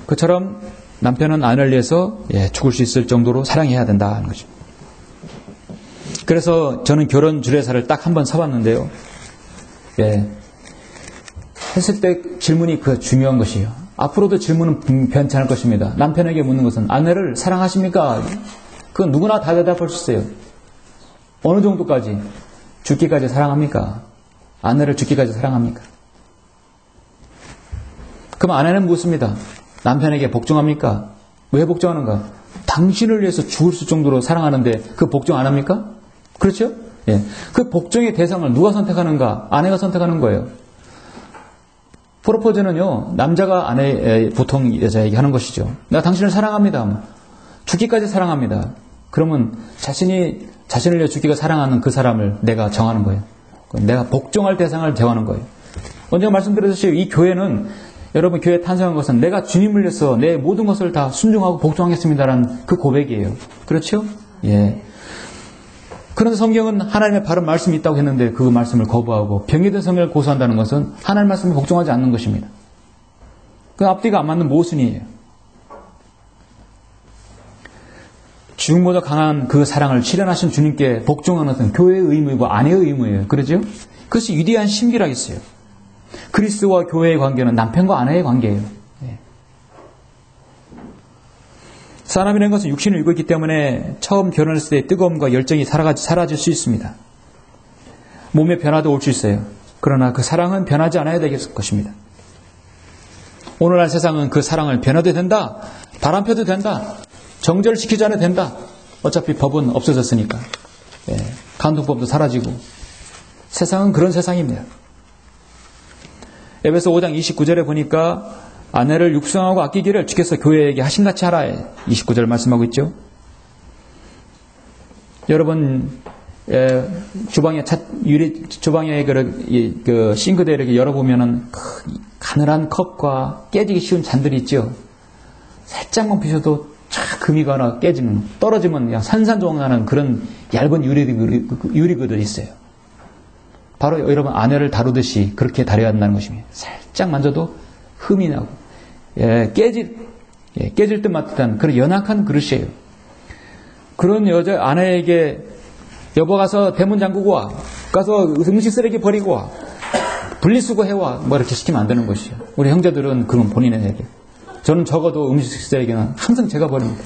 [SPEAKER 1] 그처럼 남편은 아내를 위해서 죽을 수 있을 정도로 사랑해야 된다는 거죠. 그래서 저는 결혼 주례사를 딱 한 번 서봤는데요. 했을 때 질문이 그 중요한 것이에요. 앞으로도 질문은 변치 않을 것입니다. 남편에게 묻는 것은 아내를 사랑하십니까? 그건 누구나 다 대답할 수 있어요. 어느 정도까지? 죽기까지 사랑합니까? 아내를 죽기까지 사랑합니까? 그럼 아내는 묻습니다. 남편에게 복종합니까? 왜 복종하는가? 당신을 위해서 죽을 수 정도로 사랑하는데 그 복종 안 합니까? 그렇죠? 그 복종의 대상을 누가 선택하는가? 아내가 선택하는 거예요. 프로포즈는요, 남자가 보통 여자에게 하는 것이죠. 내가 당신을 사랑합니다. 죽기까지 사랑합니다. 그러면 자신을 위해 죽기가 사랑하는 그 사람을 내가 정하는 거예요. 내가 복종할 대상을 정하는 거예요. 언제가 말씀드렸듯이 이 교회는, 여러분 교회 탄생한 것은 내가 주님을 위해서 내 모든 것을 다 순종하고 복종하겠습니다라는 그 고백이에요. 그렇죠? 그런데 성경은 하나님의 바른 말씀이 있다고 했는데 그 말씀을 거부하고 병이 든 성경을 고수한다는 것은 하나님의 말씀을 복종하지 않는 것입니다. 그 앞뒤가 안 맞는 모순이에요. 죽음보다 강한 그 사랑을 실현하신 주님께 복종하는 것은 교회의 의무이고 아내의 의무예요. 그렇죠? 그것이 위대한 신비라겠어요. 그리스도와 교회의 관계는 남편과 아내의 관계예요. 사람이라는 것은 육신을 입고 있기 때문에 처음 결혼했을 때의 뜨거움과 열정이 사라질 수 있습니다. 몸의 변화도 올 수 있어요. 그러나 그 사랑은 변하지 않아야 될 것입니다. 오늘날 세상은 그 사랑을 변화도 된다, 바람펴도 된다, 정절시키지 않아도 된다. 어차피 법은 없어졌으니까. 간통법도 사라지고. 세상은 그런 세상입니다. 에베소 5장 29절에 보니까 아내를 육성하고 아끼기를 주께서 교회에게 하신같이 하라. 29절 말씀하고 있죠. 여러분 주방에 그 싱크대에 이렇게 열어보면은 가늘한 컵과 깨지기 쉬운 잔들이 있죠. 살짝만 비춰도 쫙 금이 가나 깨지는, 떨어지면 그냥 산산조각나는 그런 얇은 유리구들이 있어요. 바로 여러분 아내를 다루듯이 그렇게 다뤄야 한다는 것입니다. 살짝 만져도 흠이 나고 깨질 듯 그런 연약한 그릇이에요. 그런 여자 아내에게 여보 가서 대문 잠그고 와, 가서 음식 쓰레기 버리고 와, 분리수거 해와, 뭐 이렇게 시키면 안 되는 것이에요. 우리 형제들은 그건 본인에게. 저는 적어도 음식 쓰레기는 항상 제가 버립니다.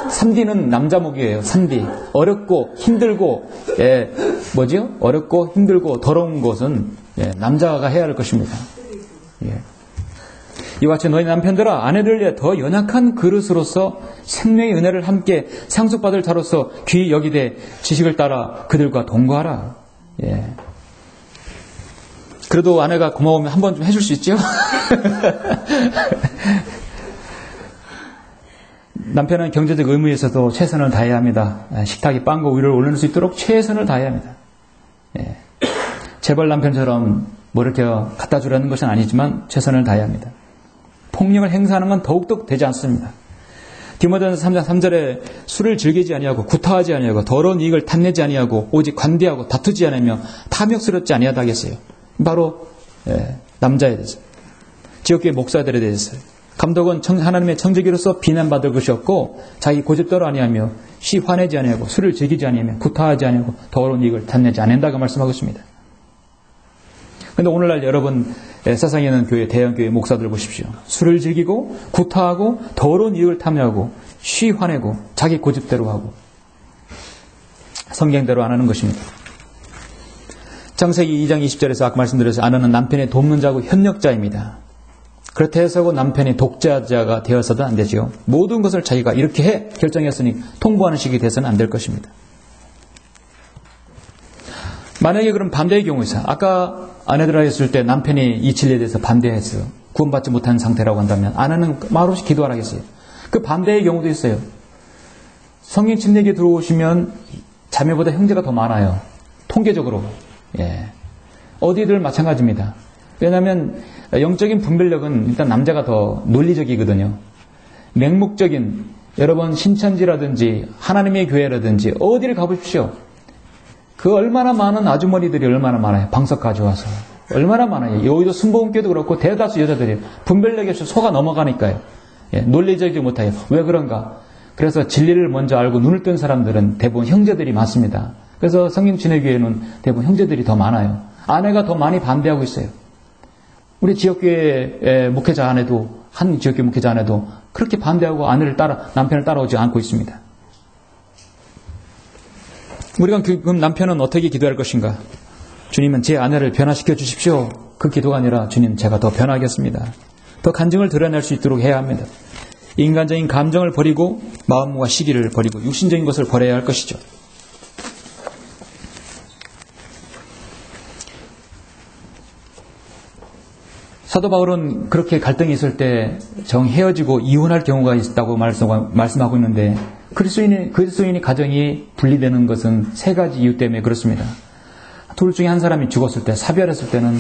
[SPEAKER 1] 3D는 남자 목이에요. 3D. 어렵고 힘들고 어렵고 힘들고 더러운 것은 남자가 해야 할 것입니다. 이와 같이 너희 남편들아 아내들을 위해 더 연약한 그릇으로서 생명의 은혜를 함께 상속받을 자로서 귀히 여기되 지식을 따라 그들과 동거하라. 그래도 아내가 고마우면 한 번 좀 해줄 수 있죠? 남편은 경제적 의무에서도 최선을 다해야 합니다. 식탁에 빵과 우유를 올릴 수 있도록 최선을 다해야 합니다. 재벌 남편처럼 뭐 이렇게 갖다 주라는 것은 아니지만 최선을 다해야 합니다. 폭력을 행사하는 건 더욱더 되지 않습니다. 디모데전서 3장 3절에 술을 즐기지 아니하고 구타하지 아니하고 더러운 이익을 탐내지 아니하고 오직 관대하고 다투지 아니하며 탐욕스럽지 아니하다 하겠어요. 바로 남자에 대해서, 지역교회 목사들에 대해서. 감독은 하나님의 청지기로서 비난받을 것이 없고 자기 고집대로 아니하며 시 화내지 아니하고 술을 즐기지 아니하며 구타하지 아니하고 더러운 이익을 탐내지 않는다고 말씀하고 있습니다. 그런데 오늘날 여러분 세상에 있는 교회, 대형교회 목사들 보십시오. 술을 즐기고 구타하고 더러운 이익을 탐내하고 쉬 화내고 자기 고집대로 하고 성경대로 안 하는 것입니다. 창세기 2장 20절에서 아까 말씀드려서 아내는 남편의 돕는 자고 협력자입니다. 그렇다 해서 남편이 독재자가 되어서도 안 되지요. 모든 것을 자기가 이렇게 해 결정했으니 통보하는 식이 돼서는 안 될 것입니다. 만약에 그럼 반대의 경우에서 아까 아내들아 했을 때 남편이 이 진리에 대해서 반대했어요. 구원받지 못한 상태라고 한다면 아내는 말없이 기도하라겠어요. 그 반대의 경우도 있어요. 성인 침례기에 들어오시면 자매보다 형제가 더 많아요. 통계적으로. 예. 어디들 마찬가지입니다. 왜냐하면 영적인 분별력은 일단 남자가 더 논리적이거든요. 맹목적인 여러분 신천지라든지 하나님의 교회라든지 어디를 가보십시오. 그 얼마나 많은 아주머니들이 얼마나 많아요. 방석 가져와서. 얼마나 많아요. 여의도 순복음교도 그렇고 대다수 여자들이 분별력이 없이 속아 넘어가니까요. 예, 논리적이지 못해요. 왜 그런가? 그래서 진리를 먼저 알고 눈을 뜬 사람들은 대부분 형제들이 많습니다. 그래서 성경진회교회는 대부분 형제들이 더 많아요. 아내가 더 많이 반대하고 있어요. 우리 지역교회 목회자 안에도 한 지역교회 목회자 안에도 그렇게 반대하고 남편을 따라오지 않고 있습니다. 우리가 그럼 남편은 어떻게 기도할 것인가? 주님은 제 아내를 변화시켜 주십시오. 그 기도가 아니라 주님 제가 더 변하겠습니다. 더 간증을 드러낼 수 있도록 해야 합니다. 인간적인 감정을 버리고 마음과 시기를 버리고 육신적인 것을 버려야 할 것이죠. 사도 바울은 그렇게 갈등이 있을 때 정 헤어지고 이혼할 경우가 있다고 말씀하고 있는데 그리스도인의 가정이 분리되는 것은 세 가지 이유 때문에 그렇습니다. 둘 중에 한 사람이 죽었을 때, 사별했을 때는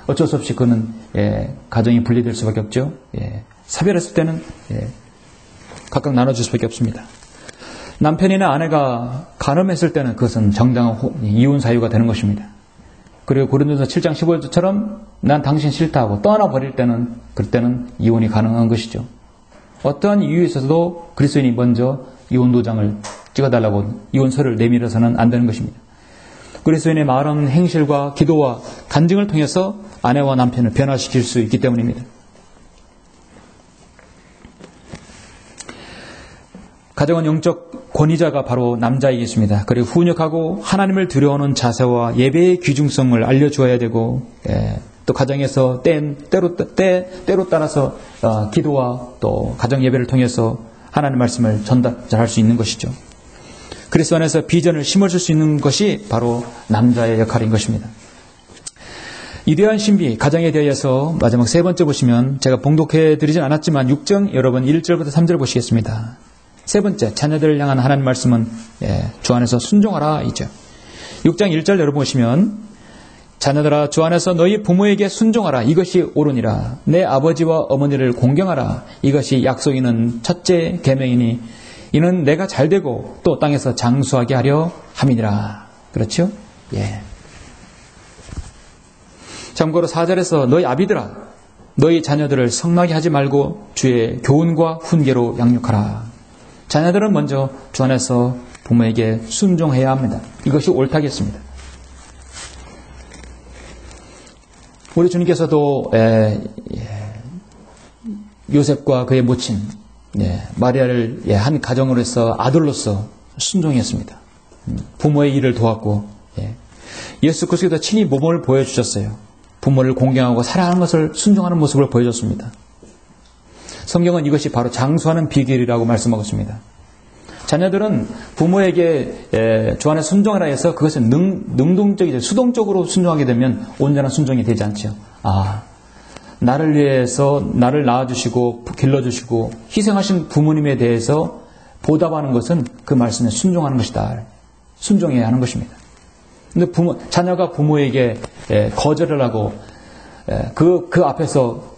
[SPEAKER 1] 어쩔 수 없이 그는 가정이 분리될 수밖에 없죠. 사별했을 때는 각각 나눠줄 수밖에 없습니다. 남편이나 아내가 간음했을 때는 그것은 정당한 이혼 사유가 되는 것입니다. 그리고 고린도서 7장 15절처럼 난 당신 싫다 하고 떠나버릴 때는 그때는 이혼이 가능한 것이죠. 어떠한 이유에 있어서도 그리스도인이 먼저 이혼 도장을 찍어달라고 이혼서를 내밀어서는 안 되는 것입니다. 그리스도인의 말하는 행실과 기도와 간증을 통해서 아내와 남편을 변화시킬 수 있기 때문입니다. 가정은 영적 권위자가 바로 남자이겠습니다. 그리고 훈육하고 하나님을 두려워하는 자세와 예배의 귀중성을 알려주어야 되고 또 가정에서 때로 따라서 기도와 또 가정 예배를 통해서 하나님 말씀을 전달할 수 있는 것이죠. 그리스도 안에서 비전을 심어줄 수 있는 것이 바로 남자의 역할인 것입니다. 이대한 신비, 가정에 대해서 마지막 세 번째 보시면 제가 봉독해 드리진 않았지만 6장 여러분 1절부터 3절 보시겠습니다. 세 번째, 자녀들을 향한 하나님 말씀은 주 안에서 순종하라 이죠. 6장 1절 여러분 보시면 자녀들아 주 안에서 너희 부모에게 순종하라 이것이 옳으니라. 내 아버지와 어머니를 공경하라 이것이 약속 있는 첫째 계명이니 이는 내가 잘되고 또 땅에서 장수하게 하려 함이니라. 그렇죠? 예. 참고로 4절에서 너희 아비들아 너희 자녀들을 성나게 하지 말고 주의 교훈과 훈계로 양육하라. 자녀들은 먼저 주 안에서 부모에게 순종해야 합니다. 이것이 옳다겠습니다. 우리 주님께서도 요셉과 그의 모친 마리아를 한 가정으로서 아들로서 순종했습니다. 부모의 일을 도왔고 예수 그리스도도 친히 모범을 보여주셨어요. 부모를 공경하고 사랑하는 것을 순종하는 모습을 보여줬습니다. 성경은 이것이 바로 장수하는 비결이라고 말씀하고 있습니다. 자녀들은 부모에게 주 안에 순종하라 해서 그것은 능동적이죠. 수동적으로 순종하게 되면 온전한 순종이 되지 않죠. 나를 위해서 나를 낳아주시고 길러주시고 희생하신 부모님에 대해서 보답하는 것은 그 말씀에 순종하는 것이다. 순종해야 하는 것입니다. 근데 자녀가 부모에게 거절을 하고 그 앞에서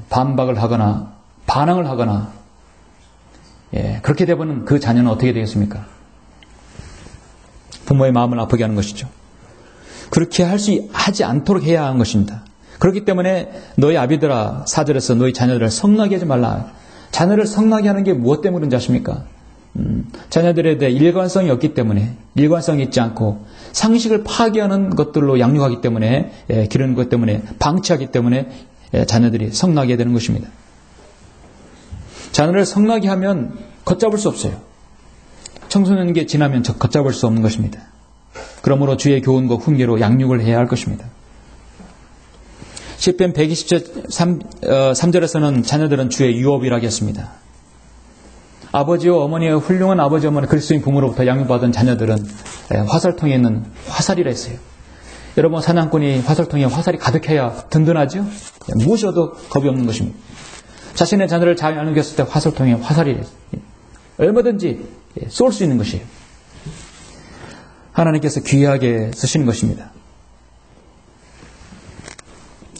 [SPEAKER 1] 반박을 하거나 반항을 하거나 그렇게 되면 그 자녀는 어떻게 되겠습니까? 부모의 마음을 아프게 하는 것이죠. 그렇게 하지 않도록 해야 하는 것입니다. 그렇기 때문에 너희 아비들아 4절에서 너희 자녀들을 성나게 하지 말라. 자녀를 성나게 하는 게 무엇 때문인지 아십니까? 자녀들에 대해 일관성이 없기 때문에 일관성이 있지 않고 상식을 파괴하는 것들로 양육하기 때문에, 기르는 것 때문에, 방치하기 때문에 자녀들이 성나게 되는 것입니다. 자녀를 성나게 하면 걷잡을 수 없어요. 청소년기에 지나면 걷잡을 수 없는 것입니다. 그러므로 주의 교훈과 훈계로 양육을 해야 할 것입니다. 시편 120절 3절에서는 자녀들은 주의 유업이라고 했습니다. 아버지와 어머니의 훌륭한 아버지 어머니 그리스도인 부모로부터 양육받은 자녀들은 화살통에 있는 화살이라 했어요. 여러분, 사냥꾼이 화살통에 화살이 가득해야 든든하죠? 무엇이어도 겁이 없는 것입니다. 자신의 자녀를 잘 양육했을 때 화살통에 화살이 얼마든지 쏠 수 있는 것이에요. 하나님께서 귀하게 쓰시는 것입니다.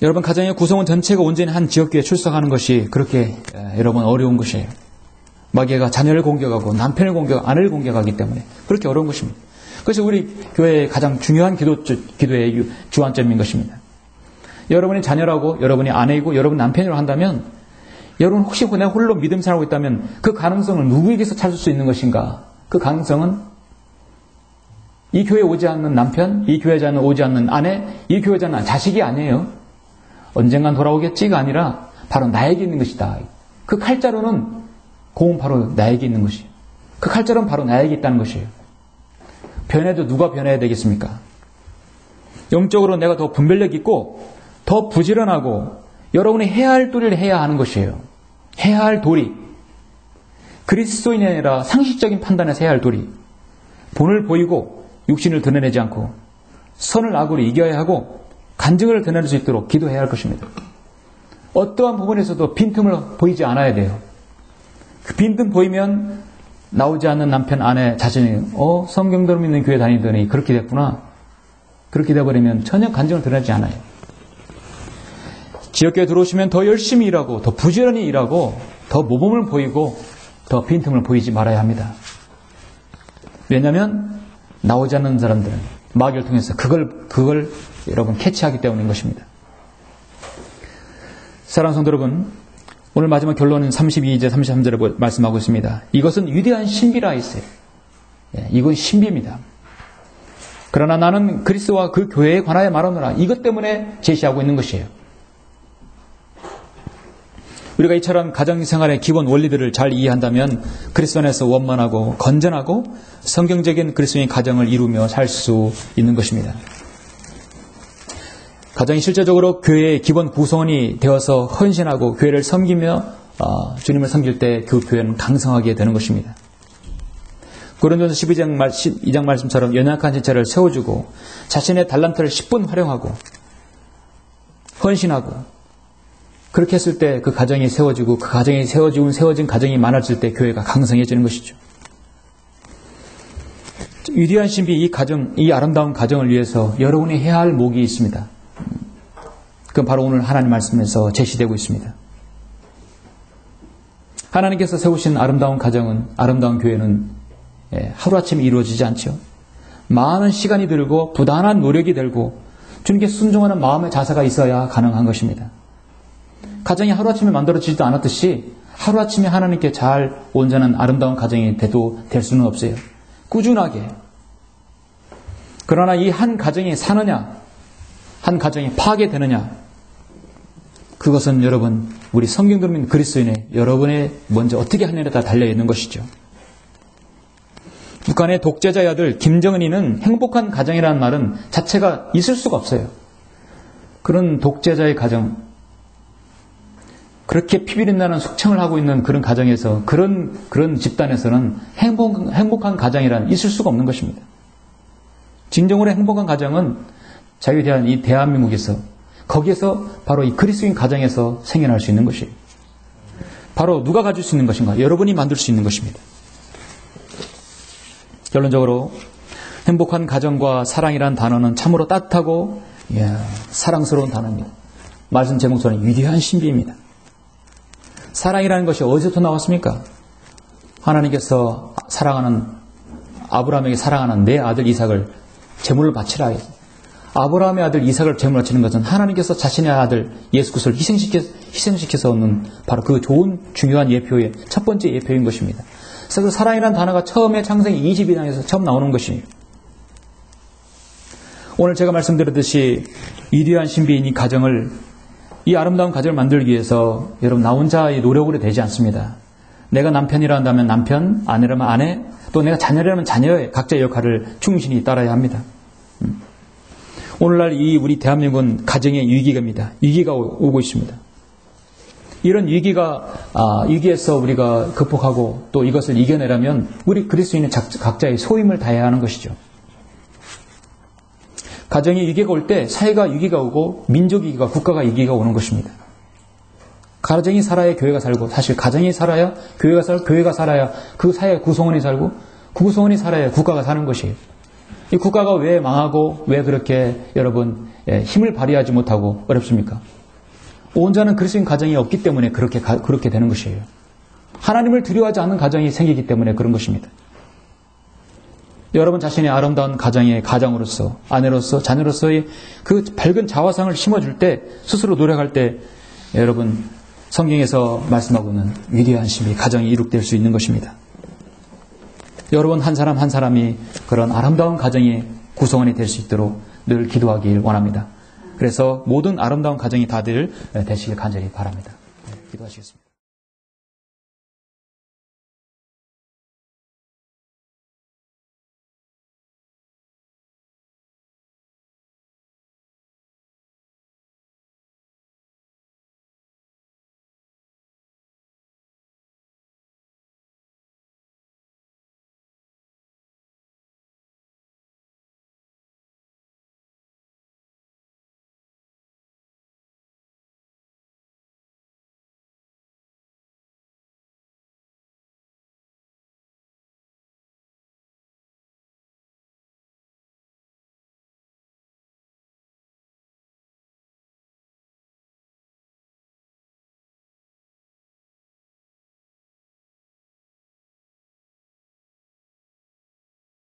[SPEAKER 1] 여러분, 가정의 구성원 전체가 온전히 한 지역교회에 출석하는 것이 그렇게 여러분 어려운 것이에요. 마귀가 자녀를 공격하고 남편을 공격하고 아내를 공격하기 때문에 그렇게 어려운 것입니다. 그래서 우리 교회의 가장 중요한 기도의 주안점인 것입니다. 여러분이 자녀라고, 여러분이 아내이고, 여러분 남편이라고 한다면, 여러분 혹시 내가 홀로 믿음 생활하고 있다면 그 가능성을 누구에게서 찾을 수 있는 것인가? 그 가능성은 이 교회에 오지 않는 남편, 이 교회에 오지 않는 아내, 이 교회에 오지 않는 자식이 아니에요. 언젠간 돌아오겠지가 아니라 바로 나에게 있는 것이다. 그 칼자루는 공은 바로 나에게 있는 것이에요. 그 칼자루는 바로 나에게 있다는 것이에요. 변해도 누가 변해야 되겠습니까? 영적으로 내가 더 분별력 있고 더 부지런하고 여러분이 해야 할 도리를 해야 하는 것이에요. 해야 할 도리. 그리스도인이 아니라 상식적인 판단에서 해야 할 도리. 본을 보이고 육신을 드러내지 않고 선을 악으로 이겨야 하고 간증을 드러낼 수 있도록 기도해야 할 것입니다. 어떠한 부분에서도 빈틈을 보이지 않아야 돼요. 그 빈틈 보이면 나오지 않는 남편, 아내, 자신이 성경대로 믿는 교회 다니더니 그렇게 됐구나. 그렇게 돼버리면 전혀 간증을 드러내지 않아요. 지역교회 들어오시면 더 열심히 일하고 더 부지런히 일하고 더 모범을 보이고 더 빈틈을 보이지 말아야 합니다. 왜냐하면 나오지 않는 사람들은 마귀를 통해서 그걸 여러분 캐치하기 때문인 것입니다. 사랑하는 성도 여러분, 오늘 마지막 결론은 32절 33절에 말씀하고 있습니다. 이것은 위대한 신비라 했어요. 이건 신비입니다. 그러나 나는 그리스도와 그 교회에 관하여 말하노라. 이것 때문에 제시하고 있는 것이에요. 우리가 이처럼 가정생활의 기본 원리들을 잘 이해한다면 그리스도 안에서 원만하고 건전하고 성경적인 그리스도인 가정을 이루며 살 수 있는 것입니다. 가정이 실제적으로 교회의 기본 구성원이 되어서 헌신하고 교회를 섬기며 주님을 섬길 때 그 교회는 강성하게 되는 것입니다. 고린도서 12장 말씀처럼 연약한 지체를 세워주고 자신의 달란트를 10분 활용하고 헌신하고 그렇게 했을 때 그 가정이 세워지고 그 가정이 세워진 가정이 많아질 때 교회가 강성해지는 것이죠. 위대한 신비 이 아름다운 가정을 위해서 여러분이 해야 할 목이 있습니다. 그건 바로 오늘 하나님 말씀에서 제시되고 있습니다. 하나님께서 세우신 아름다운 가정은, 아름다운 교회는 하루아침에 이루어지지 않죠. 많은 시간이 들고 부단한 노력이 들고 주님께 순종하는 마음의 자세가 있어야 가능한 것입니다. 가정이 하루아침에 만들어지지도 않았듯이 하루아침에 하나님께 잘 온전한 아름다운 가정이 될 수는 없어요. 꾸준하게. 그러나 이 한 가정이 사느냐, 한 가정이 파괴되느냐, 그것은 여러분, 우리 성경대로 믿는 그리스도인의 여러분의 먼저 어떻게 하느냐에 다 달려있는 것이죠. 북한의 독재자의 아들 김정은이는 행복한 가정이라는 말은 자체가 있을 수가 없어요. 그런 독재자의 가정, 그렇게 피비린내는 숙청을 하고 있는 그런 가정에서, 그런 집단에서는 행복한 가정이란 있을 수가 없는 것입니다. 진정으로 행복한 가정은 자유에 대한 이 대한민국에서, 거기에서 바로 이 그리스도인 가정에서 생겨날 수 있는 것이에요. 바로 누가 가질 수 있는 것인가? 여러분이 만들 수 있는 것입니다. 결론적으로 행복한 가정과 사랑이라는 단어는 참으로 따뜻하고 사랑스러운 단어입니다. 말씀 제목처럼 위대한 신비입니다. 사랑이라는 것이 어디서부터 나왔습니까? 하나님께서 아브라함에게 사랑하는 내 아들 이삭을 제물로 바치라 했습니다. 아브라함의 아들 이삭을 제물로 바치는 것은 하나님께서 자신의 아들 예수 그리스도를 희생시켜서 얻는 바로 그 좋은 중요한 예표의 첫 번째 예표인 것입니다. 그래서 사랑이라는 단어가 처음에 창세기 22장에서 처음 나오는 것이에요. 오늘 제가 말씀드렸듯이 위대한 신비인 이 아름다운 가정을 만들기 위해서 여러분 나 혼자의 노력으로 되지 않습니다. 내가 남편이라 한다면 남편, 아내라면 아내, 또 내가 자녀라면 자녀의 각자의 역할을 충실히 따라야 합니다. 오늘날 우리 대한민국은 가정의 위기입니다. 위기가 오고 있습니다. 이런 위기에서 우리가 극복하고 또 이것을 이겨내려면 우리 그리스도인은 각자의 소임을 다해야 하는 것이죠. 가정의 위기가 올 때 사회가 위기가 오고 민족 위기가 국가가 위기가 오는 것입니다. 가정이 살아야 교회가 살고 사실 가정이 살아야 교회가 살고 교회가 살아야 그 사회 구성원이 살고 그 구성원이 살아야 국가가 사는 것이에요. 이 국가가 왜 망하고 왜 그렇게 여러분 힘을 발휘하지 못하고 어렵습니까? 온전한 그리스도인 가정이 없기 때문에 그렇게 되는 것이에요. 하나님을 두려워하지 않는 가정이 생기기 때문에 그런 것입니다. 여러분 자신의 아름다운 가장으로서 아내로서 자녀로서의 그 밝은 자화상을 심어줄 때 스스로 노력할 때 여러분 성경에서 말씀하고는 위대한 신비 가정이 이룩될 수 있는 것입니다. 여러분 한 사람 한 사람이 그런 아름다운 가정의 구성원이 될 수 있도록 늘 기도하길 원합니다. 그래서 모든 아름다운 가정이 다들 되시길 간절히 바랍니다. 기도하시겠습니다.